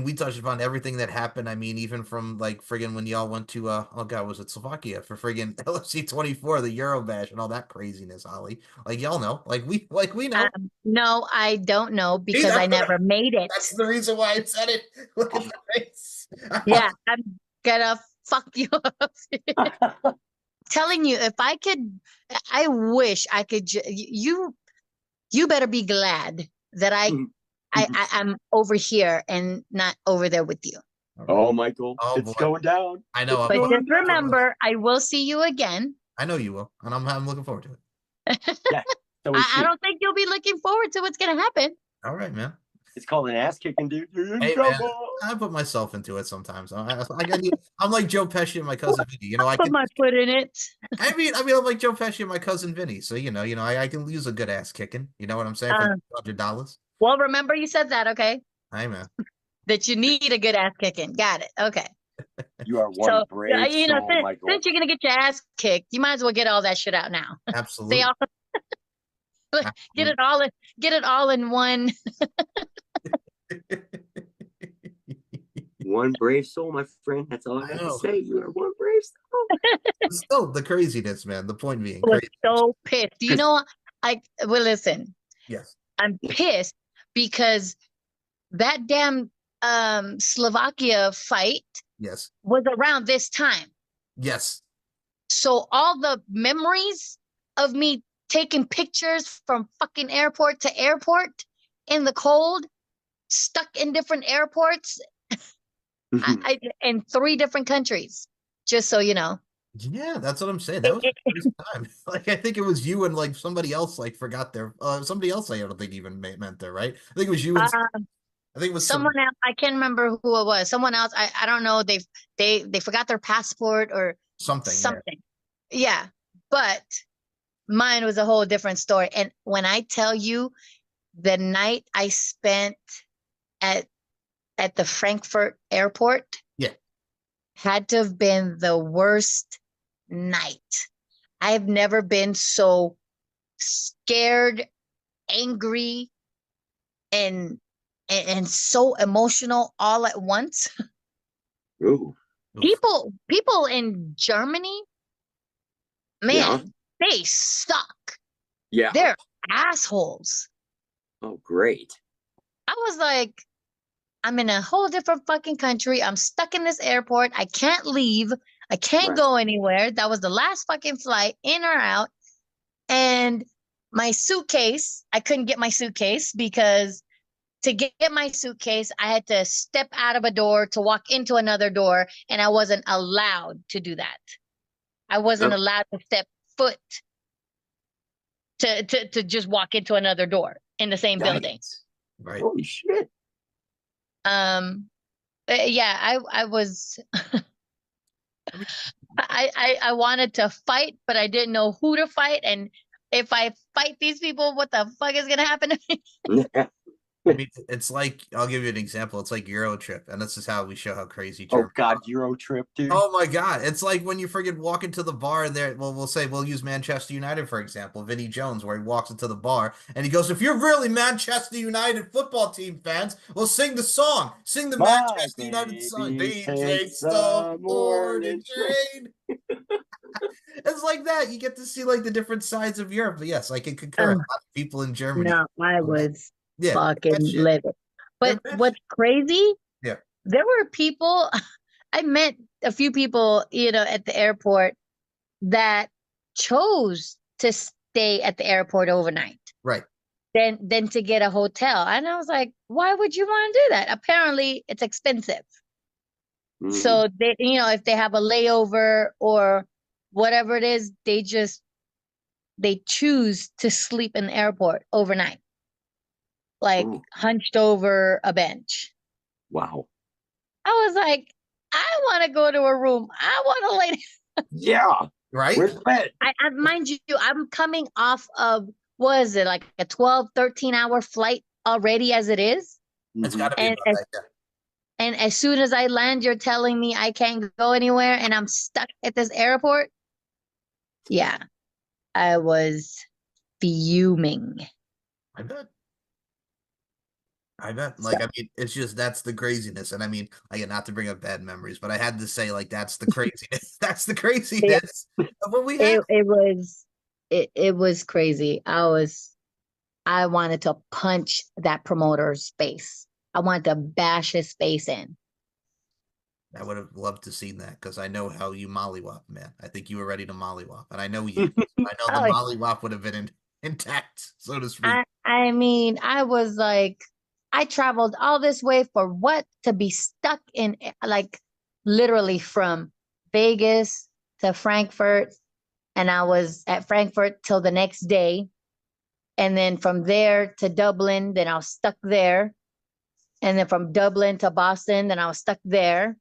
we touched upon everything that happened. I mean, even from like friggin' when y'all went to oh god, was it Slovakia for friggin' LFC 24, the Eurobash and all that craziness, Ollie. Like y'all know. Like we know. No, I don't know See, because I never made it. That's the reason why I said it. Look at the face. Yeah, I'm gonna fuck you up. Telling you, if I could, I wish I could. You better be glad that I'm over here and not over there with you. Oh, Michael, Oh, it's boy. going down. I know. But just remember, I will see you again. I know you will, and I'm looking forward to it. Yeah. So is I she. don't think you'll be looking forward to what's gonna happen. All right, man. It's called an ass kicking, dude. You're in Hey, man, trouble. I put myself into it sometimes. I'm like Joe Pesci and my cousin Vinny. You know, I Put can. my foot in it. I mean, I'm like Joe Pesci and my cousin Vinny. So I can use a good ass kicking. You know what I'm saying? For $200. Well, remember you said that, okay? Hey, man. That you need a good ass kicking. Got it. Okay. You are one brave soul, Michael. Since you're gonna get your ass kicked, you might as well get all that shit out now. Absolutely. See, get it all in one. One brave soul, my friend. That's all I have to say. You are one brave soul. Still the craziness, man. The point being, I was so pissed. You know, well, listen. Yes. I'm pissed because that damn Slovakia fight Yes. was around this time. Yes. So all the memories of me taking pictures from fucking airport to airport in the cold, stuck in different airports, in 3 different countries, just so you know. Yeah, that's what I'm saying. That was the first time. Like, I think it was you and like somebody else like forgot their somebody else I don't think even meant there, right? I think it was you and I think it was someone else. I can't remember who it was. Someone else. I don't know. They forgot their passport or something. Yeah. But mine was a whole different story. And when I tell you the night I spent at the Frankfurt airport, had to have been the worst night. I've never been so scared, angry, and so emotional all at once. Ooh. People in Germany, man, they suck. Yeah. They're assholes. Oh, great. I was like, I'm in a whole different fucking country. I'm stuck in this airport. I can't leave. I can't go anywhere. That was the last fucking flight, in or out. And my suitcase, I couldn't get my suitcase because to get my suitcase, I had to step out of a door to walk into another door, and I wasn't allowed to do that. I wasn't allowed to step foot to just walk into another door in the same building. Right. Holy shit. Yeah, I was I wanted to fight, but I didn't know who to fight, and if I fight these people, what the fuck is gonna happen to me? I mean, it's like, I'll give you an example. It's like Euro Trip, and this is how we show how crazy Germany. Oh God, Euro Trip, dude. Oh my God. It's like when you friggin' walk into the bar and there, well, we'll use Manchester United, for example, Vinnie Jones, where he walks into the bar and he goes, if you're really Manchester United football team fans, well, sing the song. Sing the Manchester United song. DJ the morning train. It's like that. You get to see like the different sides of Europe. But yes, I can concur. A lot of people in Germany. No, I was fucking livid. But what's crazy? Yeah. There were people, I met a few people, at the airport that chose to stay at the airport overnight Right. than to get a hotel. And I was like, why would you want to do that? Apparently it's expensive. Mhm. So they, if they have a layover or whatever it is, they choose to sleep in the airport overnight, like Ooh. hunched over a bench. Wow. I was like, I want to go to a room. I want to lay. Yeah. Right. Where's the bed? I mind you, I'm coming off of, what is it, like a 12, 13-hour flight already as it is? It's Mhm. got to be And about that. Yeah. And as soon as I land, you're telling me I can't go anywhere and I'm stuck at this airport? Yeah, I was fuming. I bet. Like, So- I mean, it's just, that's the craziness. And I mean, again, not to bring up bad memories, but I had to say, like, that's the craziness. That's the craziness of what we had. It was crazy. I wanted to punch that promoter's face. I wanted to bash his face in. I would have loved to seen that because I know how you mollywop, man. I think you were ready to mollywop, and I know you. I know the Oh, mollywop would have been intact, so to speak. I mean, I was like, I traveled all this way for what? To be stuck in, like, literally from Vegas to Frankfurt. And I was at Frankfurt till the next day. And then from there to Dublin, then I was stuck there. And then from Dublin to Boston, then I was stuck there.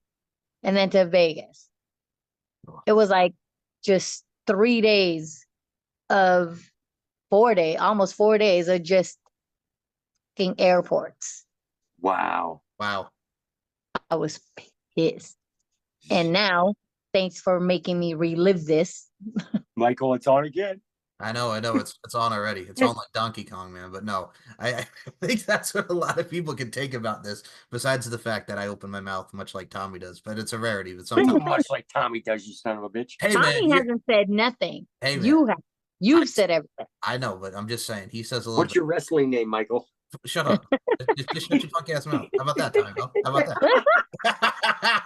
And then to Vegas. It was like just 3 days of almost 4 days of just airports. Wow. Wow. I was pissed. And now, thanks for making me relive this. Michael, it's on again. I know. It's on already. It's on like Donkey Kong, man. But no, I think that's what a lot of people can take about this, besides the fact that I open my mouth much like Tommy does. But it's a rarity. But sometimes, Much like Tommy does, you son of a bitch. hey Tommy man, hasn't said nothing. hey man, You have. You've said everything. I know, but I'm just saying he says a little What's your wrestling name, Michael? Shut up. Just shut your punk ass mouth. How about that, Tommy? How about that?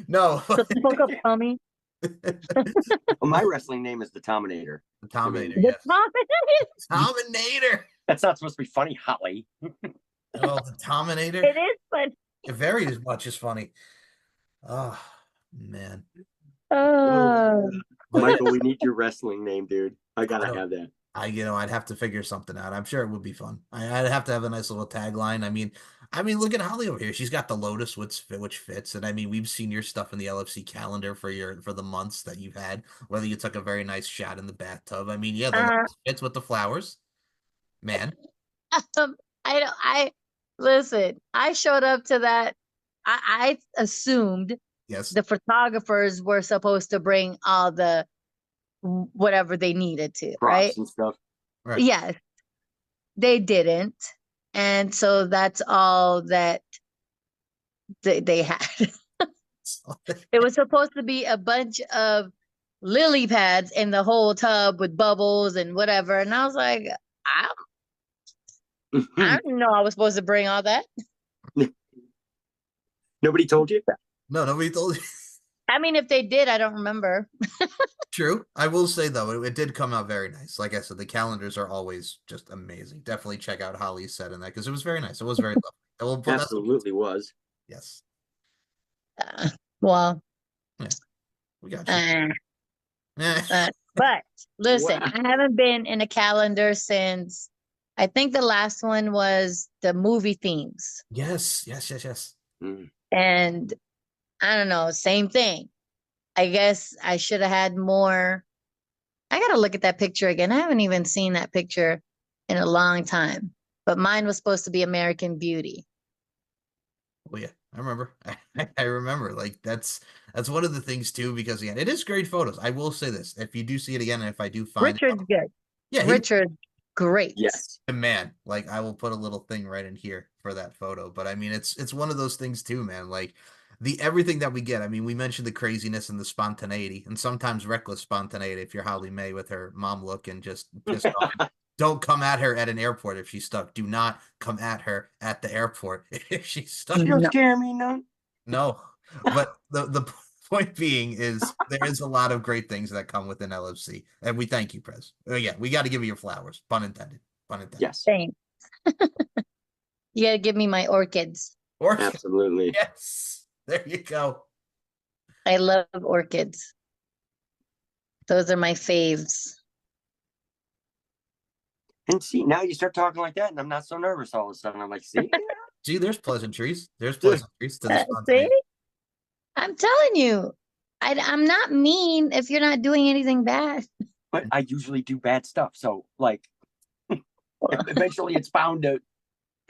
No. Shut the fuck up, Tommy. Well, my wrestling name is the Tominator. The Tominator, The yes. Tommy. Tominator. That's not supposed to be funny, Holly. Oh, the Tominator. It is funny. It very much is funny. Oh, man. Oh. Michael, we need your wrestling name, dude. I gotta have that. I'd have to figure something out. I'm sure it would be fun. I'd have to have a nice little tagline. I mean, look at Holly over here. She's got the Lotus, which fits. And I mean, we've seen your stuff in the LFC calendar for the months that you've had. Whether you took a very nice shot in the bathtub. I mean, yeah, the Lotus fits with the flowers, man. I listen. I showed up to that. I assumed Yes, the photographers were supposed to bring all the whatever they needed to, Props right? and stuff. right. Yes, they didn't, and so that's all that they had. It was supposed to be a bunch of lily pads in the whole tub with bubbles and whatever, and I was like, I didn't know I was supposed to bring all that. Nobody told you? No, nobody told you. I mean, if they did, I don't remember. True. I will say though, it did come out very nice. Like I said, the calendars are always just amazing. Definitely check out Holly's set in that because it was very nice. It was very lovely. Absolutely was. Yes. Well, yeah, we got you. But listen, Wow. I haven't been in a calendar since I think the last one was the movie themes. Yes. Mm. And I don't know, same thing. I guess I should have had more. I got to look at that picture again. I haven't even seen that picture in a long time. But mine was supposed to be American Beauty. Oh yeah, I remember. I remember. Like that's one of the things too, because again, it is great photos. I will say this: if you do see it again, and if I do find Richard's good. yeah, Richard, great. Yes. man, like I will put a little thing right in here for that photo. But I mean, it's one of those things too, man. Like everything that we get. I mean, we mentioned the craziness and the spontaneity, and sometimes reckless spontaneity. If you're Holly May with her mom look and just pissed off. Don't come at her at an airport if she's stuck. Do not come at her at the airport if she's stuck. You don't scare me, none. No, but the Point being is there is a lot of great things that come within LFC, and we thank you, Prez. Yeah, we got to give you your flowers. Pun intended. Pun intended. Yes. Thanks. You gotta give me my orchids. Orchids. Absolutely. Yes. There you go. I love orchids. Those are my faves. And see, now you start talking like that, and I'm not so nervous all of a sudden. I'm like, see? See, there's pleasantries. There's pleasantries to this See? spontaneity. I'm telling you, I'm not mean if you're not doing anything bad. But I usually do bad stuff. So, like, eventually it's bound to,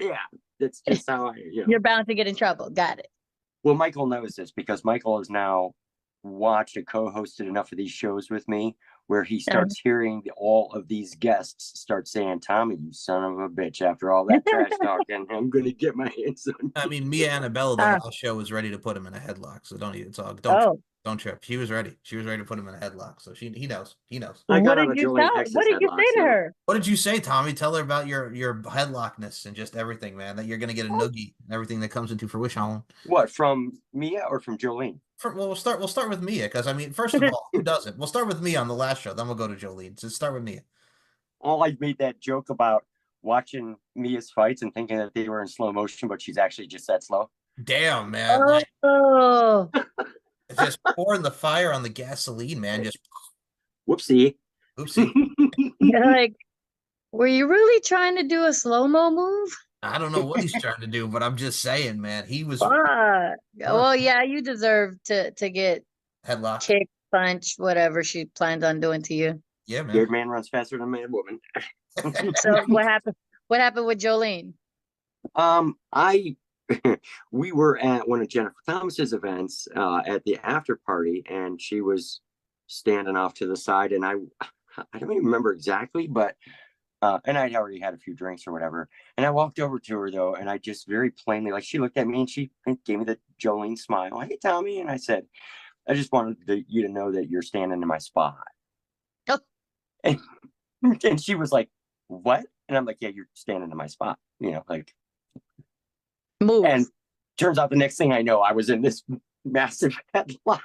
yeah, that's just how I, You're bound to get in trouble. Got it. Well, Michael knows this because Michael has now watched and co-hosted enough of these shows with me where he starts hearing all of these guests start saying, Tommy, you son of a bitch, after all that trash talking, I'm going to get my hands on you. I mean, Mia Annabella, the last show, was ready to put him in a headlock. So don't trip. She was ready. She was ready to put him in a headlock. So he knows. He knows. What did you say to her? What did you say, Tommy? Tell her about your headlockness and just everything, man. That you're gonna get a noogie and everything that comes into fruition. What, from Mia or from Jolene? Well, we'll start with Mia because I mean, first of all, who doesn't? We'll start with Mia on the last show, then we'll go to Jolene. So start with Mia. I made that joke about watching Mia's fights and thinking that they were in slow motion, but she's actually just that slow. Damn, man. Oh. Just pouring the fire on the gasoline, man. Just whoopsie. You're like, were you really trying to do a slow-mo move? I don't know what he's trying to do, but I'm just saying, man. He was. Well, yeah, you deserve to get headlock, kick, punch, whatever she plans on doing to you. Yeah, man. Beard man runs faster than man woman. So what happened? What happened with Jolene? We were at one of Jennifer Thomas's events at the after party, and she was standing off to the side, and I don't even remember exactly, but and I'd already had a few drinks or whatever, and I walked over to her though, and I just very plainly, like, she looked at me and she gave me the Jolene smile. Hey, Tommy, and I said, I just wanted you to know that you're standing in my spot. Oh. And she was like, what? And I'm like, yeah, you're standing in my spot, like. Move. And turns out the next thing I know, I was in this massive headlock.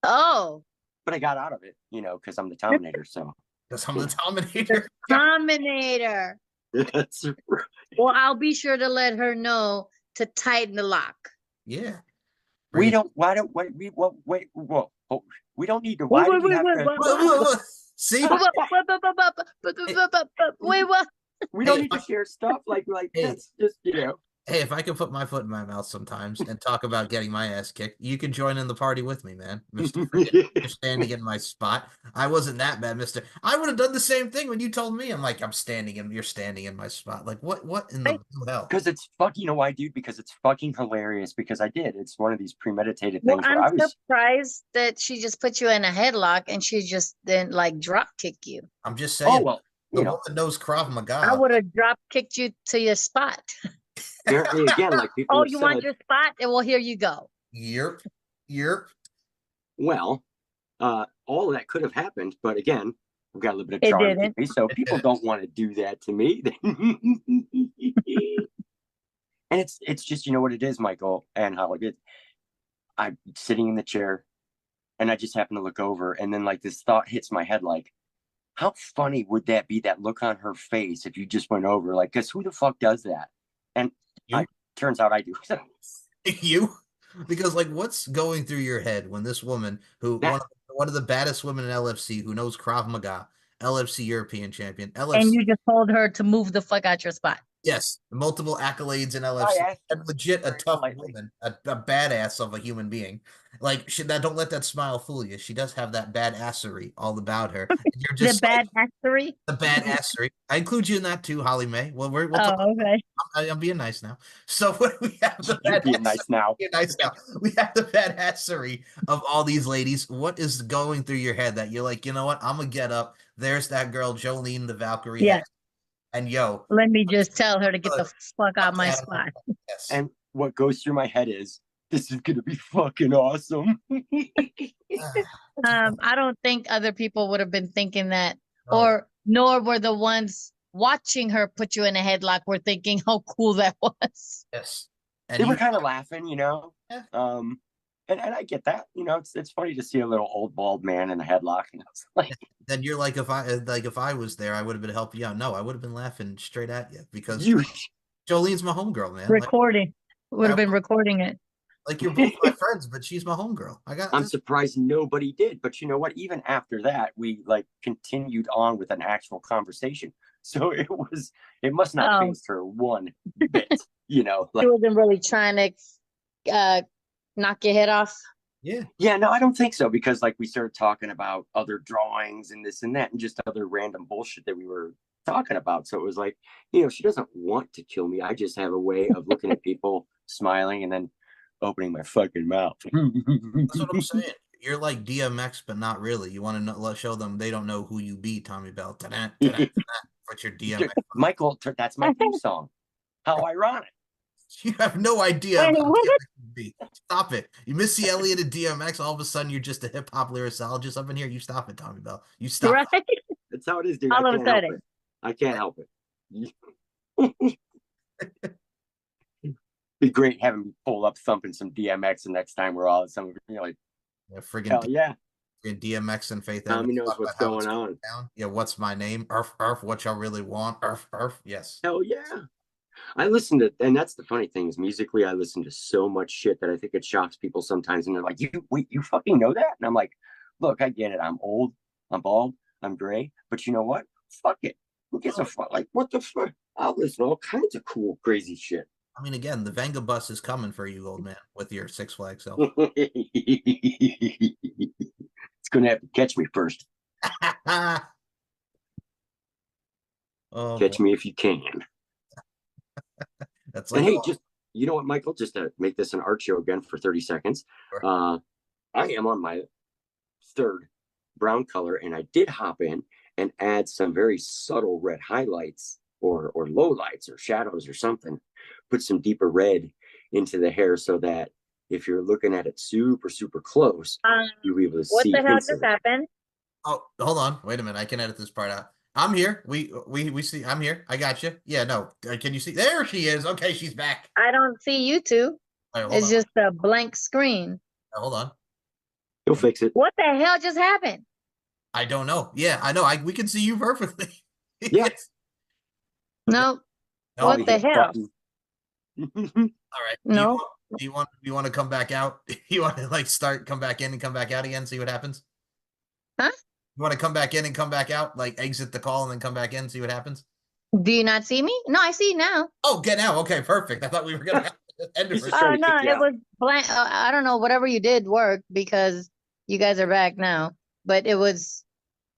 Oh. But I got out of it, because I'm the Dominator. So. Because I'm the Dominator. Dominator. That's right. Well, I'll be sure to let her know to tighten the lock. Yeah. We don't. Why don't we? Wait. Whoa. We don't need to. Why do we have to? See. Wait, what? We don't need to share stuff like that's just Hey, if I can put my foot in my mouth sometimes and talk about getting my ass kicked, you can join in the party with me, man. Mr. You're standing in my spot. I wasn't that bad, Mister. I would have done the same thing when you told me. I'm like, you're standing in my spot. Like, what in the hell? Because it's fucking, why, dude? Because it's fucking hilarious. Because I did. It's one of these premeditated Well, things. I'm surprised that she just put you in a headlock and she just then drop kick you. I'm just saying. Oh, well, the woman knows Krav Maga. I would have drop kicked you to your spot. Apparently, again, like people. Oh, you want your spot? And well, here you go. Yep. Well, all of that could have happened, but again, we've got a little bit of charm to me, so people don't want to do that to me. And it's just, what it is, Michael, and how it is. I'm sitting in the chair, and I just happen to look over, and then like this thought hits my head, like, how funny would that be? That look on her face if you just went over, like, because who the fuck does that? And turns out I do. You? Because what's going through your head when this woman, who one of the baddest women in LFC, who knows Krav Maga, LFC European champion, LFC, and you just told her to move the fuck out your spot. Yes, multiple accolades in LFC, and legit a tough woman, a badass of a human being. Don't let that smile fool you. She does have that badassery all about her. You're just the badassery. The badassery. I include you in that too, Holly May. Well, we'll talk. Okay. I'm being nice now. So we have the being nice now. Being nice now. We have the badassery of all these ladies. What is going through your head that you're like, you know what? I'm gonna get up. There's that girl, Jolene the Valkyrie. Yeah. And let me just tell her to get the fuck out my spot. Yes. And what goes through my head is, this is gonna be fucking awesome. I don't think other people would have been thinking that, nor were the ones watching her put you in a headlock were thinking how cool that was. Yes. And they were kind of laughing, Yeah. And I get that. You know, it's funny to see a little old bald man in a headlock. And it's like, Then you're like, if I was there, I would have been helping you out. No, I would have been laughing straight at you because you. Jolene's my homegirl, man. Recording. Would have been recording it. Like you're both my friends, but she's my homegirl. I'm surprised nobody did. But you know what? Even after that, we like continued on with an actual conversation. So it must not phase her one bit. You know, she wasn't really trying to knock your head off. Yeah, no, I don't think so, because like we started talking about other drawings and this and that and just other random bullshit that we were talking about. So it was like, you know, she doesn't want to kill me. I just have a way of looking at people, smiling, and then opening my fucking mouth. That's what I'm saying. You're like DMX, but not really. You want to show them they don't know who you be, Tommy Bell. What's your DMX? Michael, that's my theme song. How ironic. You have no idea about DMX. Stop it. You Missy Elliott and DMX, all of a sudden you're just a hip hop lyricist up in here. You stop it, Tommy Bell. You stop right? it. That's how it is, dude. All of a sudden. I can't help it. Be great having me pull up thumping some DMX the next time we're all at some, you know, like, friggin' hell yeah. DMX and Faith Tommy knows what's going on. Yeah, what's my name? Earth, what y'all really want? Earth, yes. Hell yeah. I listen to, and that's the funny thing is musically, I listen to so much shit that I think it shocks people sometimes. And they're like, you fucking know that? And I'm like, look, I get it. I'm old, I'm bald, I'm gray, but you know what? Fuck it. Who gives a fuck? Like, what the fuck? I'll listen to all kinds of cool, crazy shit. I mean, again, the Venga bus is coming for you, old man, with your Six Flags self. It's going to have to catch me first. Catch me if you can. That's like, and hey, just, you know what, Michael, just to make this an art show again for 30 seconds. Sure. I am on my third brown color, and I did hop in and add some very subtle red highlights or low lights or shadows or something. Put some deeper red into the hair so that if you're looking at it super, super close, you'll be able to see. What the hell just happened? Oh, hold on. Wait a minute. I can edit this part out. I'm here. We see. I'm here. I got you. Yeah, no. Can you see? There she is. Okay, she's back. I don't see you two. Right, it's just a blank screen. Hold on. You'll fix it. What the hell just happened? I don't know. Yeah, I know. We can see you perfectly. Yes. No. What the hell? All right. No. Do you want to come back out? You want to like come back in and come back out again? See what happens? Huh? You want to come back in and come back out? Like exit the call and then come back in, see what happens? Do you not see me? No, I see you now. Oh, get out. Okay, perfect. I thought we were gonna have to end it. Oh no, it was blank. I don't know. Whatever you did worked because you guys are back now. But it was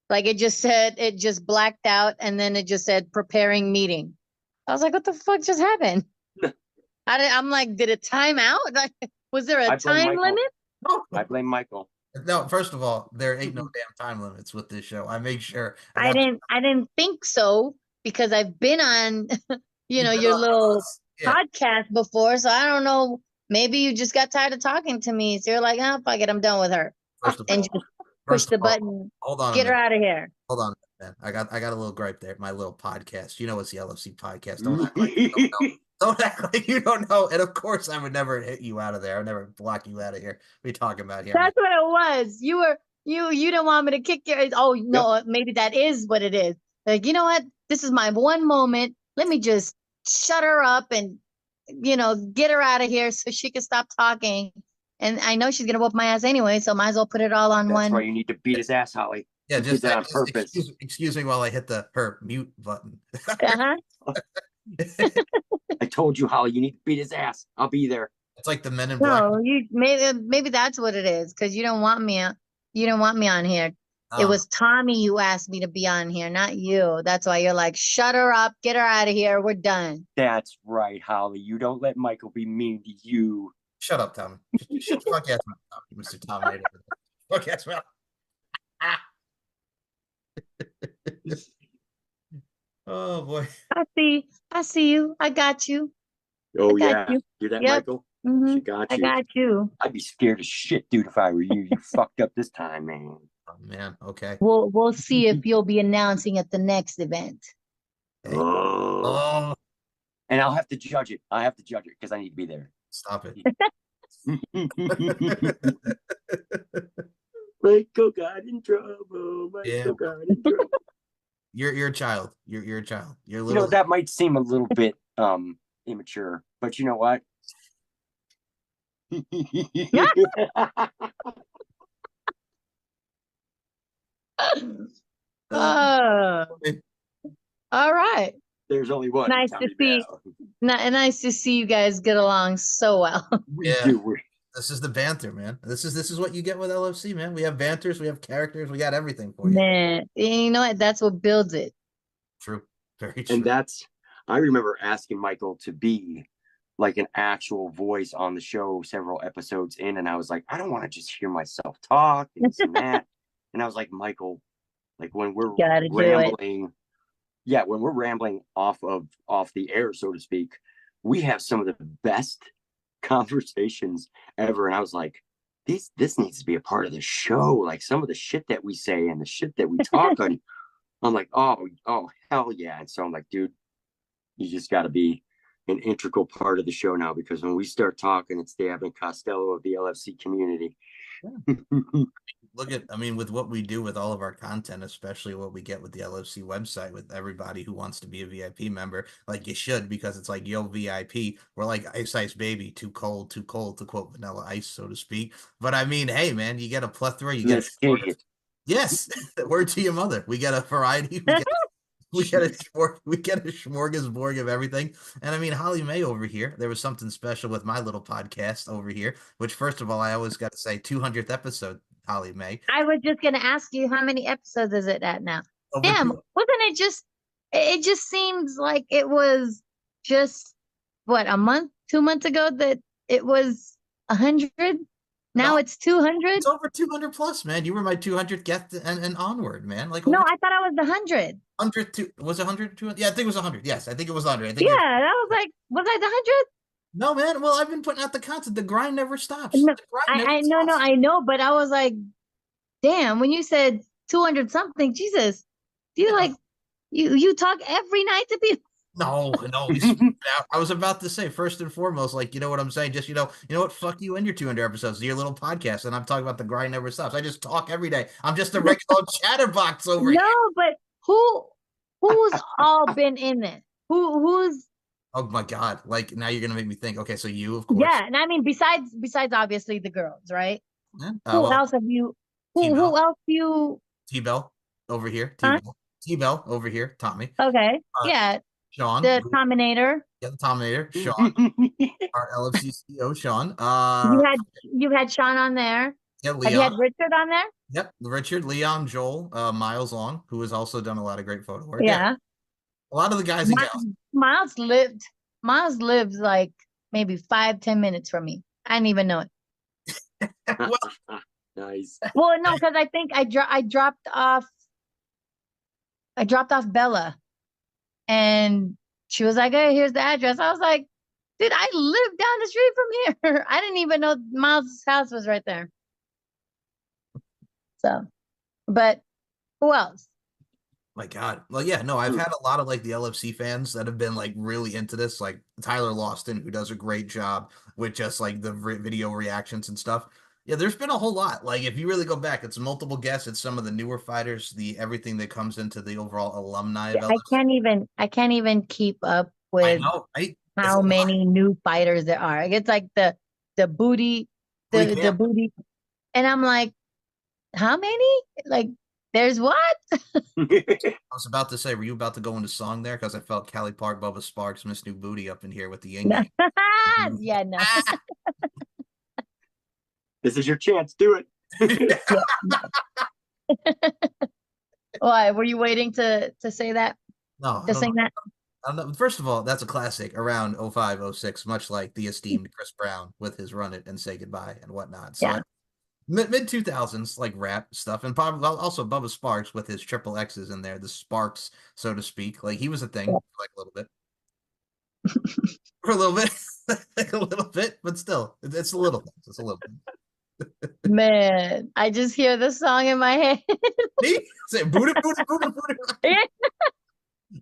like it just blacked out, and then it just said preparing meeting. I was like, what the fuck just happened? I'm like, did it time out? Like, was there a time limit? I blame Michael. No, first of all, there ain't no damn time limits with this show. I make sure. I didn't think so because I've been on, your little podcast before. So I don't know. Maybe you just got tired of talking to me. So you're like, oh, fuck it, I'm done with her. And just push the button. Hold on. Get her out of here. Hold on, man. I got a little gripe there. My little podcast. You know it's the LFC podcast. Don't act like you don't know. Don't act like you don't know. And of course, I would never hit you out of there. I would never block you out of here. What are you talking about here? That's what it was. You didn't want me to kick your. Oh no, maybe that is what it is. Like, you know what? This is my one moment. Let me just shut her up and get her out of here so she can stop talking. And I know she's gonna whoop my ass anyway, so might as well put it all on one. That's why you need to beat his ass, Holly. Yeah, just that on purpose. Excuse me while I hit her mute button. I told you, Holly, you need to beat his ass. I'll be there. It's like the Men in Black. No, maybe that's what it is because you don't want me. You don't want me on here. It was Tommy who asked me to be on here, not you. That's why you're like, shut her up, get her out of here. We're done. That's right, Holly. You don't let Michael be mean to you. Shut up, Tommy. Shut the fuck ass mouth, Mr. Tommy. Fuck ass mouth. Oh boy. I see you. I got you. Oh yeah. You. Hear that, Michael? Mm-hmm. She got you. I got you. I'd be scared as shit, dude, if I were you. You fucked up this time, man. Oh man, okay. We'll see if you'll be announcing at the next event. Oh. And I'll have to judge it. I have to judge it because I need to be there. Stop it. Michael got in trouble. Yeah. Michael got in trouble. You're a child. You're a child. You're You know, little. that might seem a little bit immature, but you know what? Oh, all right. There's only one. Nice to Tommy see. Bell. Nice to see you guys get along so well. We Yeah. do. This is the banter, man. This is what you get with LFC, man. We have banters, we have characters, we got everything for you. Man, you know what? That's what builds it. True. Very true. And I remember asking Michael to be like an actual voice on the show several episodes in, and I was like, I don't want to just hear myself talk and this and that. And I was like, Michael, like when we're rambling, when we're rambling off the air, so to speak, we have some of the best conversations ever. And I was like, this needs to be a part of the show. Like some of the shit that we say and the shit that we talk on. I'm like, oh hell yeah. And so I'm like, dude, you just got to be an integral part of the show now, because when we start talking, it's the Abbott Costello of the LFC community. Look at, I mean, with what we do with all of our content, especially what we get with the LFC website, with everybody who wants to be a VIP member, like you should, because it's like, yo, VIP, we're like Ice Baby, too cold, to quote Vanilla Ice, so to speak. But I mean, hey, man, you get a plethora, you get yes, word to your mother. We get a variety, we get a smorgasbord of everything. And I mean, Holly May over here, there was something special with my little podcast over here, which first of all, I always got to say 200th episode, Holly May. I was just going to ask you, how many episodes is it at now? Damn, wasn't it just seems like it was just, what, a month, 2 months ago that it was 100? Now it's 200? It's over 200 plus, man. You were my 200th guest and onward, man. Like, no, I thought I was 100. 100 was 100 200? Yeah, I think it was 100. Yes, I think it was 100. I was like, was I the 100th? No, man. Well, I've been putting out the content. The grind never stops. No, I know, but I was like, damn, when you said 200 something, Jesus, you like you talk every night to people. No. I was about to say, first and foremost, like, you know what I'm saying? Just, you know what? Fuck you and your 200 episodes, your little podcast. And I'm talking about the grind never stops. I just talk every day. I'm just a regular chatterbox over here. No, but who's all been in it? Who's? Oh my God. Like, now you're going to make me think. Okay. So you, of course. Yeah. And I mean, besides obviously the girls, right? Yeah. Who else have you? Who else you? T-Bell over here. T-Bell over here. Tommy. Okay. Yeah. Sean. The Tominator. Yeah, the Tominator. Sean. Our LFC CEO, Sean. You had Sean on there. Yeah, Leon. Have you had Richard on there? Yep. Richard, Leon, Joel, Miles Long, who has also done a lot of great photo work. Yeah. A lot of the guys and gals. Miles lived like maybe 5-10 minutes from me. I didn't even know it. Well, nice. Well, no, because I think I dropped off Bella, and she was like, "Hey, here's the address." I was like, "Dude, I live down the street from here." I didn't even know Miles' house was right there. So, but who else? My God. Well, yeah, no, I've had a lot of like the LFC fans that have been like really into this, like Tyler Lawston, who does a great job with just like the video reactions and stuff. Yeah, there's been a whole lot. Like, if you really go back, it's multiple guests. It's some of the newer fighters, everything that comes into the overall alumni of LFC. I can't even keep up with how many new fighters there are. It's like the booty, the booty, and I'm like, how many? Like, there's what? I was about to say, were you about to go into song there? Because I felt Cali Park, Bubba Sparks, Miss New Booty up in here with the yin yang. Yeah, no. This is your chance. Do it. Why? Were you waiting to say that? No. To sing that? First of all, that's a classic around 05, 06, much like the esteemed Chris Brown with his Run It and Say Goodbye and whatnot. So mid 2000s, like rap stuff, and probably also Bubba Sparks with his triple X's in there, the Sparks, so to speak. Like, he was a thing for like a little bit. For a little bit. Like a little bit, but still, it's a little bit. It's a little bit. Man, I just hear the song in my head. Say booty, booty, booty, booty.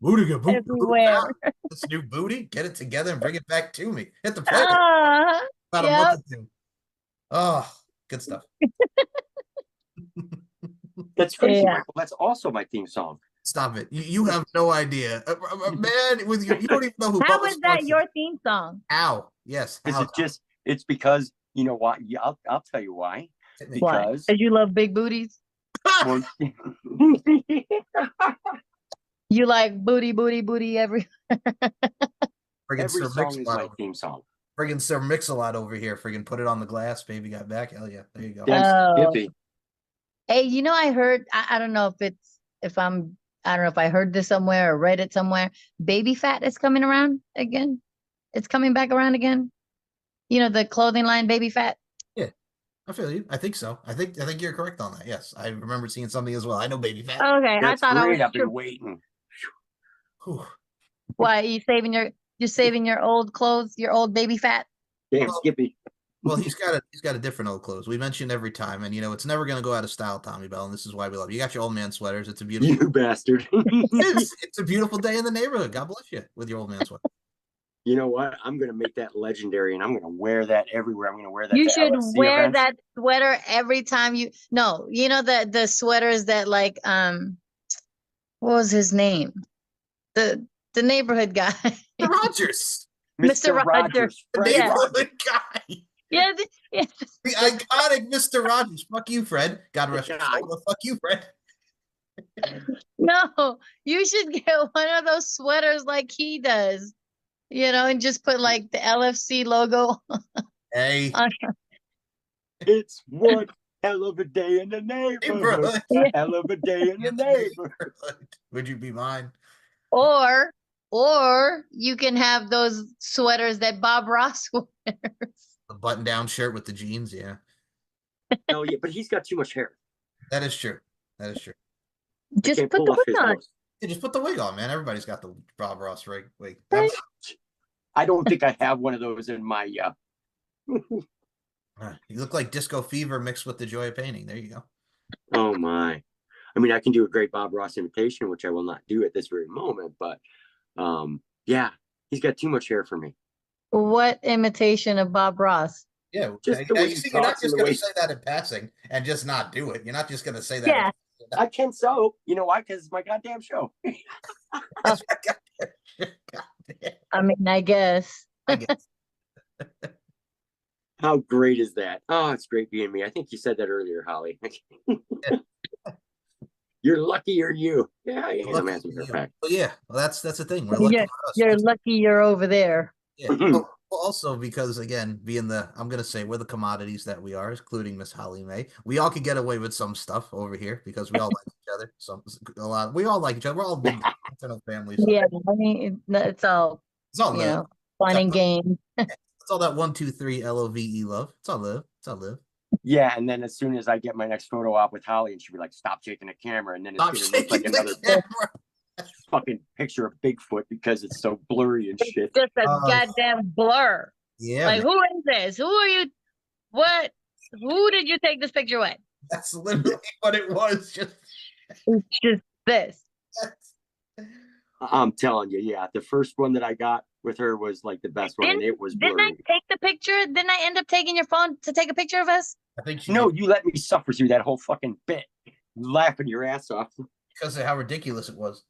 Booty, booty, everywhere. This new booty, get it together and bring it back to me. Hit the play. About a month or two. Oh, good stuff. That's crazy, Yeah. Michael. That's also my theme song. Stop it. You have no idea. Man, with you don't even know who How Bubba is that Sparxxx your is. theme song? How? Yes. Because How? it's because, you know what? Yeah, I'll tell you why. Hit me. Why? Because Because you love big booties? well, You like booty, booty, booty every. Friggin' every Sir song is my Mix-a-Lot. theme song. Friggin' Sir Mix-a-Lot over here. Friggin' put it on the glass, baby got back. Hell yeah. There you go. Damn Oh. Skippy. Hey, you know, I heard, I don't know if I don't know if I heard this somewhere or read it somewhere. Baby fat is coming around again. It's coming back around again. You know, the clothing line Baby Fat. Yeah. I feel you. I think so. I think you're correct on that. Yes. I remember seeing something as well. I know Baby Fat. Okay, That's I thought great. I I've was been tripping. waiting. Whew. Why you're saving your old clothes, your old Baby Fat? Damn Well, Skippy. Well, he's got a different old clothes. We mention every time, and it's never gonna go out of style, Tommy Bell, and this is why we love you. You got your old man sweaters. It's a beautiful You bastard. it's a beautiful day in the neighborhood. God bless you with your old man sweater. You know what? I'm gonna make that legendary, and I'm gonna wear that everywhere. I'm gonna wear that You to should LFC wear events. that sweater every time you know the sweaters that like what was his name? The neighborhood guy. Rogers. Mr. Rogers. The Fred Yeah. Rogers. neighborhood guy. Yeah, yeah. The iconic Mr. Rogers. Fuck you, Fred. God rest your soul, but fuck you, Fred. No, you should get one of those sweaters like he does, and just put like the LFC logo Hey, on. It's one hell of a day in the neighborhood. neighborhood. A hell of a day in the In the neighborhood. neighborhood. Would you be mine? Or you can have those sweaters that Bob Ross wears. The button-down shirt with the jeans. Yeah, No, yeah, but he's got too much hair. that is true. That is true. I Just can't put pull the off wig his on. nose. Yeah, just put the wig on, man. Everybody's got the Bob Ross wig. I don't think I have one of those in my You look like Disco Fever mixed with the joy of painting. There you go. Oh my. I mean, I can do a great Bob Ross imitation, which I will not do at this very moment, but yeah, he's got too much hair for me. What imitation of Bob Ross? Yeah, Just the way he you're not talks just and the going way to say that in passing and just not do it. You're not just going to say that. Yeah. I can so. You know why? Because it's my goddamn show. I mean, I guess. I guess. How great is that? Oh, it's great being me. I think you said that earlier, Holly. You're lucky you're you. Yeah, I am, as a matter of fact. Well, yeah, well, that's the thing. We're lucky for us. You're lucky you're over there. Yeah. Well, also because again, being I'm gonna say we're the commodities that we are, including Miss Holly May. We all could get away with some stuff over here because we all like each other. We all like each other. We're all big internal families. So Yeah, I mean, it's all it's all love. fun and games. It's all that 1, 2, 3 LOVE love. It's all love. It's all love. Yeah, and then as soon as I get my next photo op with Holly, and she'll be like, "Stop shaking the camera," and then it's gonna look like another fucking picture of Bigfoot because it's so blurry and shit. Just a goddamn blur. Yeah. Like, who is this? Who are you? What? Who did you take this picture with? That's literally what it was. It's just this. I'm telling you, yeah. The first one that I got with her was like the best one, and it was blurry. Didn't I take the picture? Didn't I end up taking your phone to take a picture of us? I think No, you let me suffer through that whole fucking bit, laughing your ass off because of how ridiculous it was.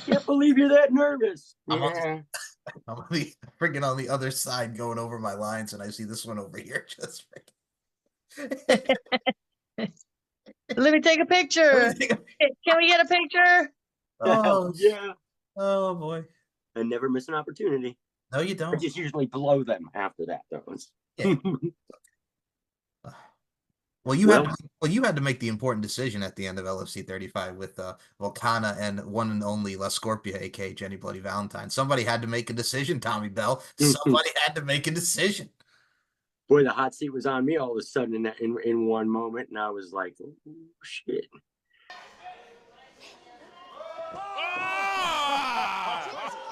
Can't believe you're that nervous. I'm Yeah. on the freaking on the other side going over my lines, and I see this one over here. Just Let me take a picture. Can we get a picture? Oh yeah. Oh boy. I never miss an opportunity. No, you I don't. just usually blow them after that, though. Yeah. Well, you had to make the important decision at the end of LFC 35 with Volcana and one and only La Scorpia, aka Jenny Bloody Valentine. Somebody had to make a decision, Tommy Bell. Somebody had to make a decision. Boy, the hot seat was on me all of a sudden in one moment, and I was like, oh, shit.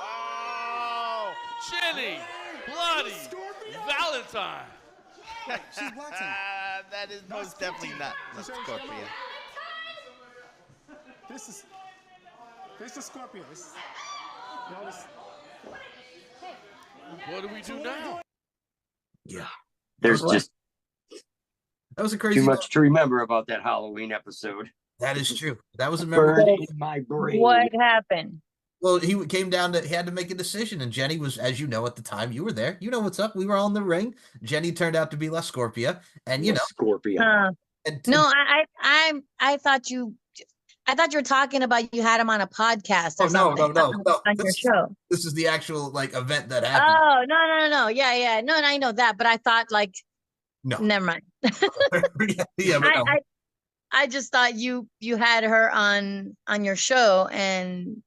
Oh, Jenny Bloody Valentine. She's watching. That is most definitely not the Scorpion. This is Scorpio. What do we do now? Yeah. There's just that was a crazy too much to remember about that Halloween episode. That is true. That was a memorable. Burned in my brain. What happened? Well, he came down to he had to make a decision, and Jenny was, as you know, at the time you were there. You know what's up. We were all in the ring. Jenny turned out to be La Scorpia, and you know, Scorpia. No, I thought you were talking about you had him on a podcast or something. No. On your show. This is the actual like event that happened. Oh no. Yeah. No, I know that, but I thought like no. Never mind. yeah, but no. I just thought you had her on your show and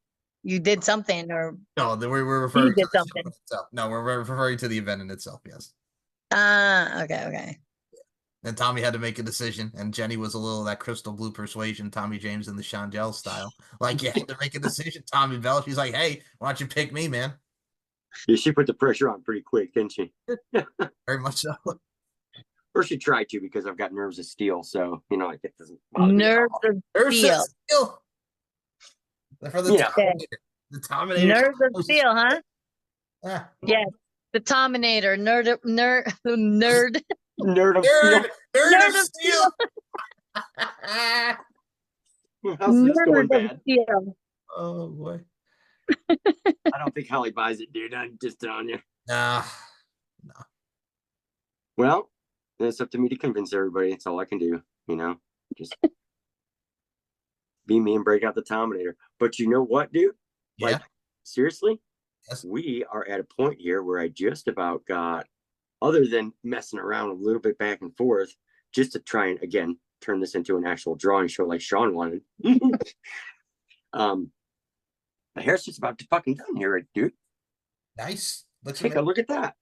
you did something or no, we're referring to something. Itself. No, we're referring to the event in itself. Yes. Okay. And Tommy had to make a decision, and Jenny was a little that crystal blue persuasion, Tommy James in the Shondell style. Like, you had to make a decision, Tommy Bell. She's like, hey, why don't you pick me, man? Yeah, she put the pressure on pretty quick, didn't she? Very much so. Or she tried to, because I've got nerves of steel, so, you know, it doesn't nerves of steel. For the Tominator. The Tominator. Nerves of steel, huh? Yeah. Yes. The Tominator. Nerd. Nerd of steel. How's this going bad? Oh boy. I don't think Holly buys it, dude. I'm just telling you. No. Well, it's up to me to convince everybody. That's all I can do, you know. Just be me and break out the Tominator. But you know what, dude? Yeah. Like, seriously? Yes. We are at a point here where I just about got, other than messing around a little bit back and forth, just to try and, again, turn this into an actual drawing show like Sean wanted. My hair's just about to fucking done here, dude. Nice. Take a look at that.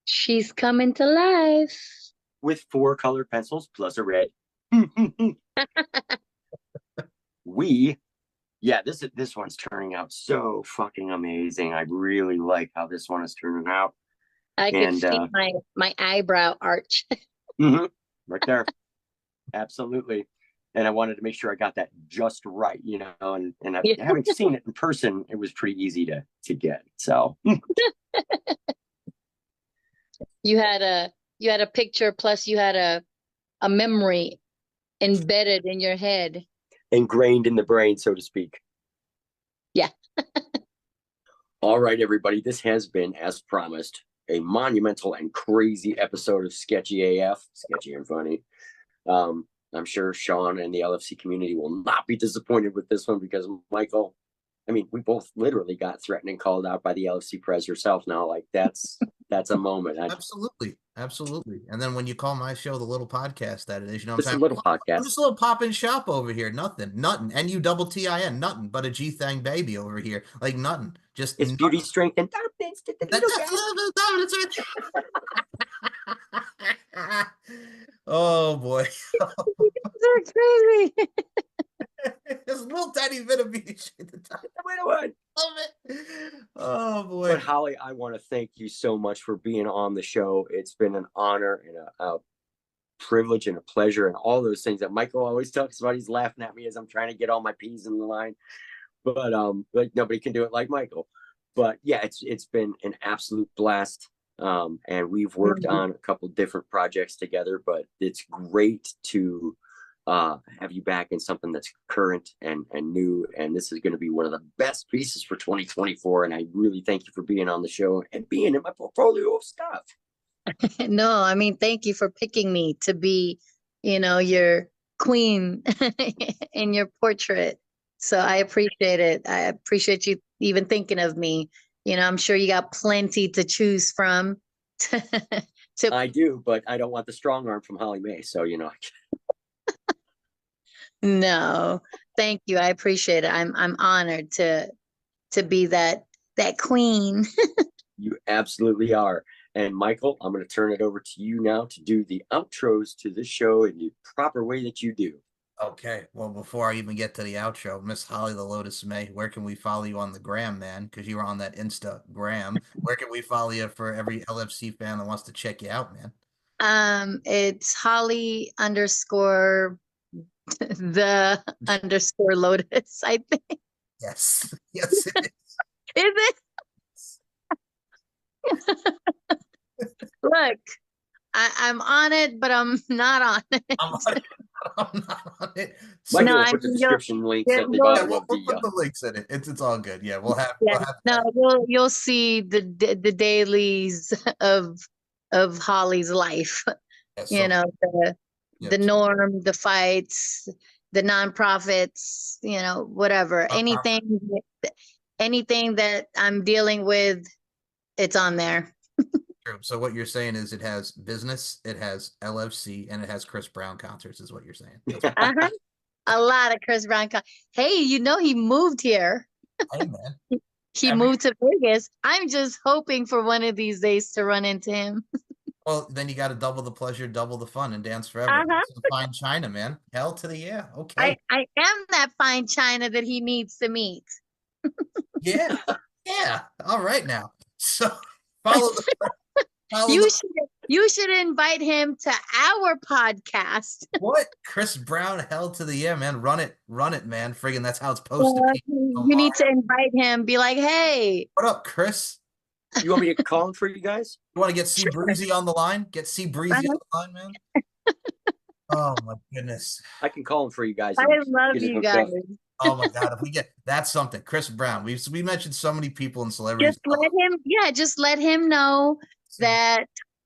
She's coming to life. With 4 colored pencils plus a red. This one's turning out so fucking amazing. I really like how this one is turning out. I could see my eyebrow arch. Right there. Absolutely. And I wanted to make sure I got that just right, you know, and having seen it in person, it was pretty easy to get. So you had a picture plus you had a memory embedded in your head. Ingrained in the brain, so to speak. Yeah. All right, everybody. This has been, as promised, a monumental and crazy episode of Sketchy AF. Sketchy and funny. I'm sure Sean and the LFC community will not be disappointed with this one because Michael, I mean, we both literally got threatened and called out by the LFC press herself now. Like, that's a moment. Absolutely. And then when you call my show the little podcast that it is, you know what I'm saying? A little podcast. I'm just a little pop-in shop over here. Nothing. N-U-T-T-I-N. Nothing but a G-Thang baby over here. Like nothing. Just it's beauty, strength, and dominance. Oh boy. They're crazy. There's a little tiny bit of beauty strength at the top. Love it. Oh boy. But Holly, I want to thank you so much for being on the show. It's been an honor and a privilege and a pleasure and all those things that Michael always talks about. He's laughing at me as I'm trying to get all my P's in the line. But like nobody can do it like Michael. But yeah, it's been an absolute blast. And we've worked on a couple different projects together, but it's great to have you back in something that's current and new. And this is going to be one of the best pieces for 2024. And I really thank you for being on the show and being in my portfolio of stuff. No, I mean, thank you for picking me to be, you know, your queen in your portrait. So I appreciate it. I appreciate you even thinking of me. You know, I'm sure you got plenty to choose from. I do, but I don't want the strong arm from Holly May. So, you know. No, thank you. I appreciate it. I'm honored to be that queen. You absolutely are. And Michael, I'm going to turn it over to you now to do the outros to the show in the proper way that you do. Okay. Well, before I even get to the outro, Miss Holly the Lotus May, where can we follow you on the gram, man? Because you were on that Instagram. Where can we follow you for every LFC fan that wants to check you out, man? It's Holly _ the _ Lotus, I think. Yes. Yes, it is. Is it? Look, I'm on it, but I'm not on it. I'm on it. I'm not on it. So, Michael No, will I put the mean, description links at the you'll- yeah, bottom of we'll the. put the links in it. It's all good. Yeah, we'll have. Yeah, We'll have no, you'll see the dailies of Holly's life. yeah, You so, know, the yep. norm, the fights, the nonprofits, you know, whatever. Anything that I'm dealing with, it's on there. True. So what you're saying is it has business, it has LFC, and it has Chris Brown concerts. Is what you're saying? That's what- Uh-huh. A lot of Chris Brown. Hey, you know he moved here. hey man. He moved to Vegas. I'm just hoping for one of these days to run into him. Well, then you got to double the pleasure, double the fun, and dance forever. Uh-huh. Some fine China, man. Hell to the yeah. Okay. I am that fine China that he needs to meet. Yeah. Yeah. All right now. So follow the. You should invite him to our podcast. What? Chris Brown, hell to the yeah, man. Run it, man. Friggin' that's how it's supposed to be. You need to invite him. Be like, hey. What up, Chris? You want me to call him for you guys? You want to get C Breezy on the line? Get C Breezy on the line, man. Oh my goodness. I can call him for you guys. I love get it you hooked guys. up. Oh my God, if we get that's something. Chris Brown. We mentioned so many people and celebrities. Just let him know that,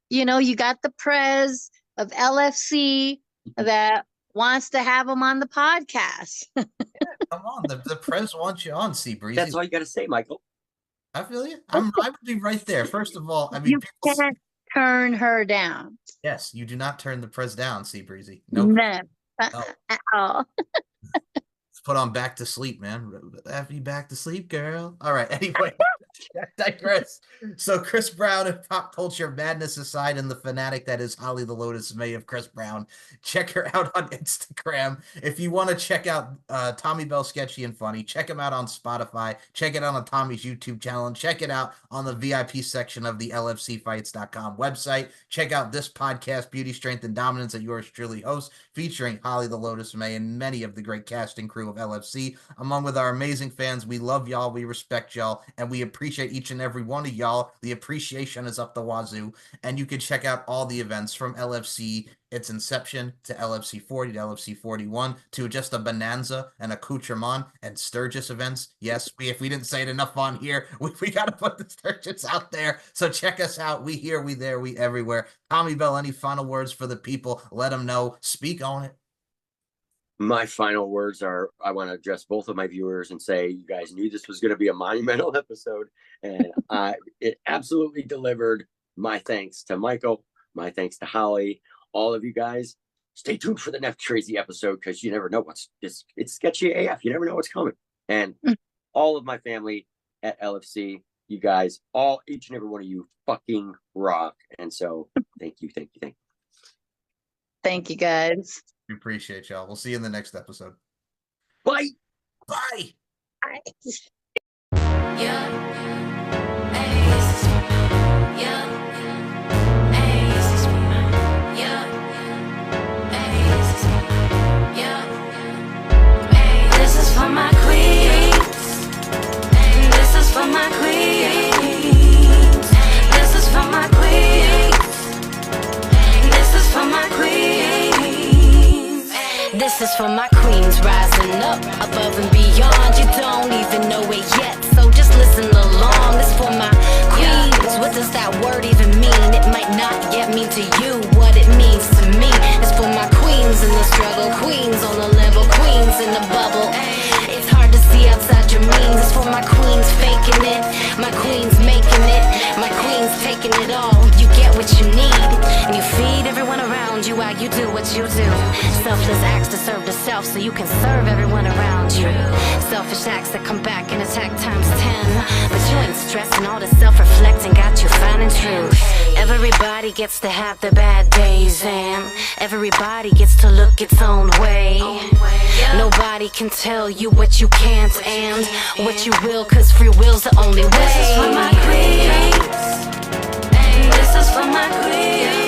you know, you got the prez of LFC that wants to have him on the podcast. Yeah, come on. The press wants you on, C Breezy. That's all you got to say, Michael. I feel you. I would be right there. First of all, I mean, You can't turn her down. yes, you do not turn the press down, C Breezy. No, No, at all. Let's put on Back to Sleep, man. Have you back to sleep, girl? All right. Anyway, I digress. So Chris Brown and pop culture madness aside, and the fanatic that is Holly the Lotus May of Chris Brown, check her out on Instagram. If you want to check out Tommy Bell Sketchy and Funny, check him out on Spotify. Check it out on Tommy's YouTube channel. And check it out on the VIP section of the LFCfights.com website. Check out this podcast, Beauty, Strength, and Dominance, that yours truly hosts, featuring Holly the Lotus May and many of the great casting crew of LFC. Among with our amazing fans, we love y'all, we respect y'all, and we appreciate each and every one of y'all. The appreciation is up the wazoo, and you can check out all the events from LFC, its inception, to LFC 40, to LFC 41, to just a Bonanza and accoutrement and Sturgis events. Yes, if we didn't say it enough on here, we got to put the Sturgis out there. So check us out. We here, we there, we everywhere. Tommy Bell, any final words for the people? Let them know. Speak on it. My final words are, I want to address both of my viewers and say, you guys knew this was going to be a monumental episode, and it absolutely delivered. My thanks to Michael, my thanks to Holly, all of you guys. Stay tuned for the next crazy episode, because you never know it's sketchy AF. You never know what's coming. And all of my family at LFC, you guys, each and every one of you fucking rock. And so thank you. Thank you, guys. We appreciate y'all. We'll see you in the next episode. Bye. Bye. Bye. This is for my queens. This is for my queens. This is for my queens. This is for my queens. This is for my queens rising up, above and beyond. You don't even know it yet, so just listen along. This for my queens. What does that word even mean? It might not yet mean to you what it means to me. It's for my queens in the struggle, queens on the level, queens in the bubble. It's hard to see outside your means. It's for my queens faking it, my queens making it, my queens taking it all. You get what you need, and you feed everyone around you while you do what you do. Selfless acts to serve the self so you can serve everyone around you. Selfish acts that come back and attack times 10. But you ain't stressing, all the self-reflecting got you finding truth. Everybody gets to have their bad days, and everybody gets to look its own way. Nobody can tell you what you can't and what you will, cause free will's the only way. This is for my queens. This is for my queens.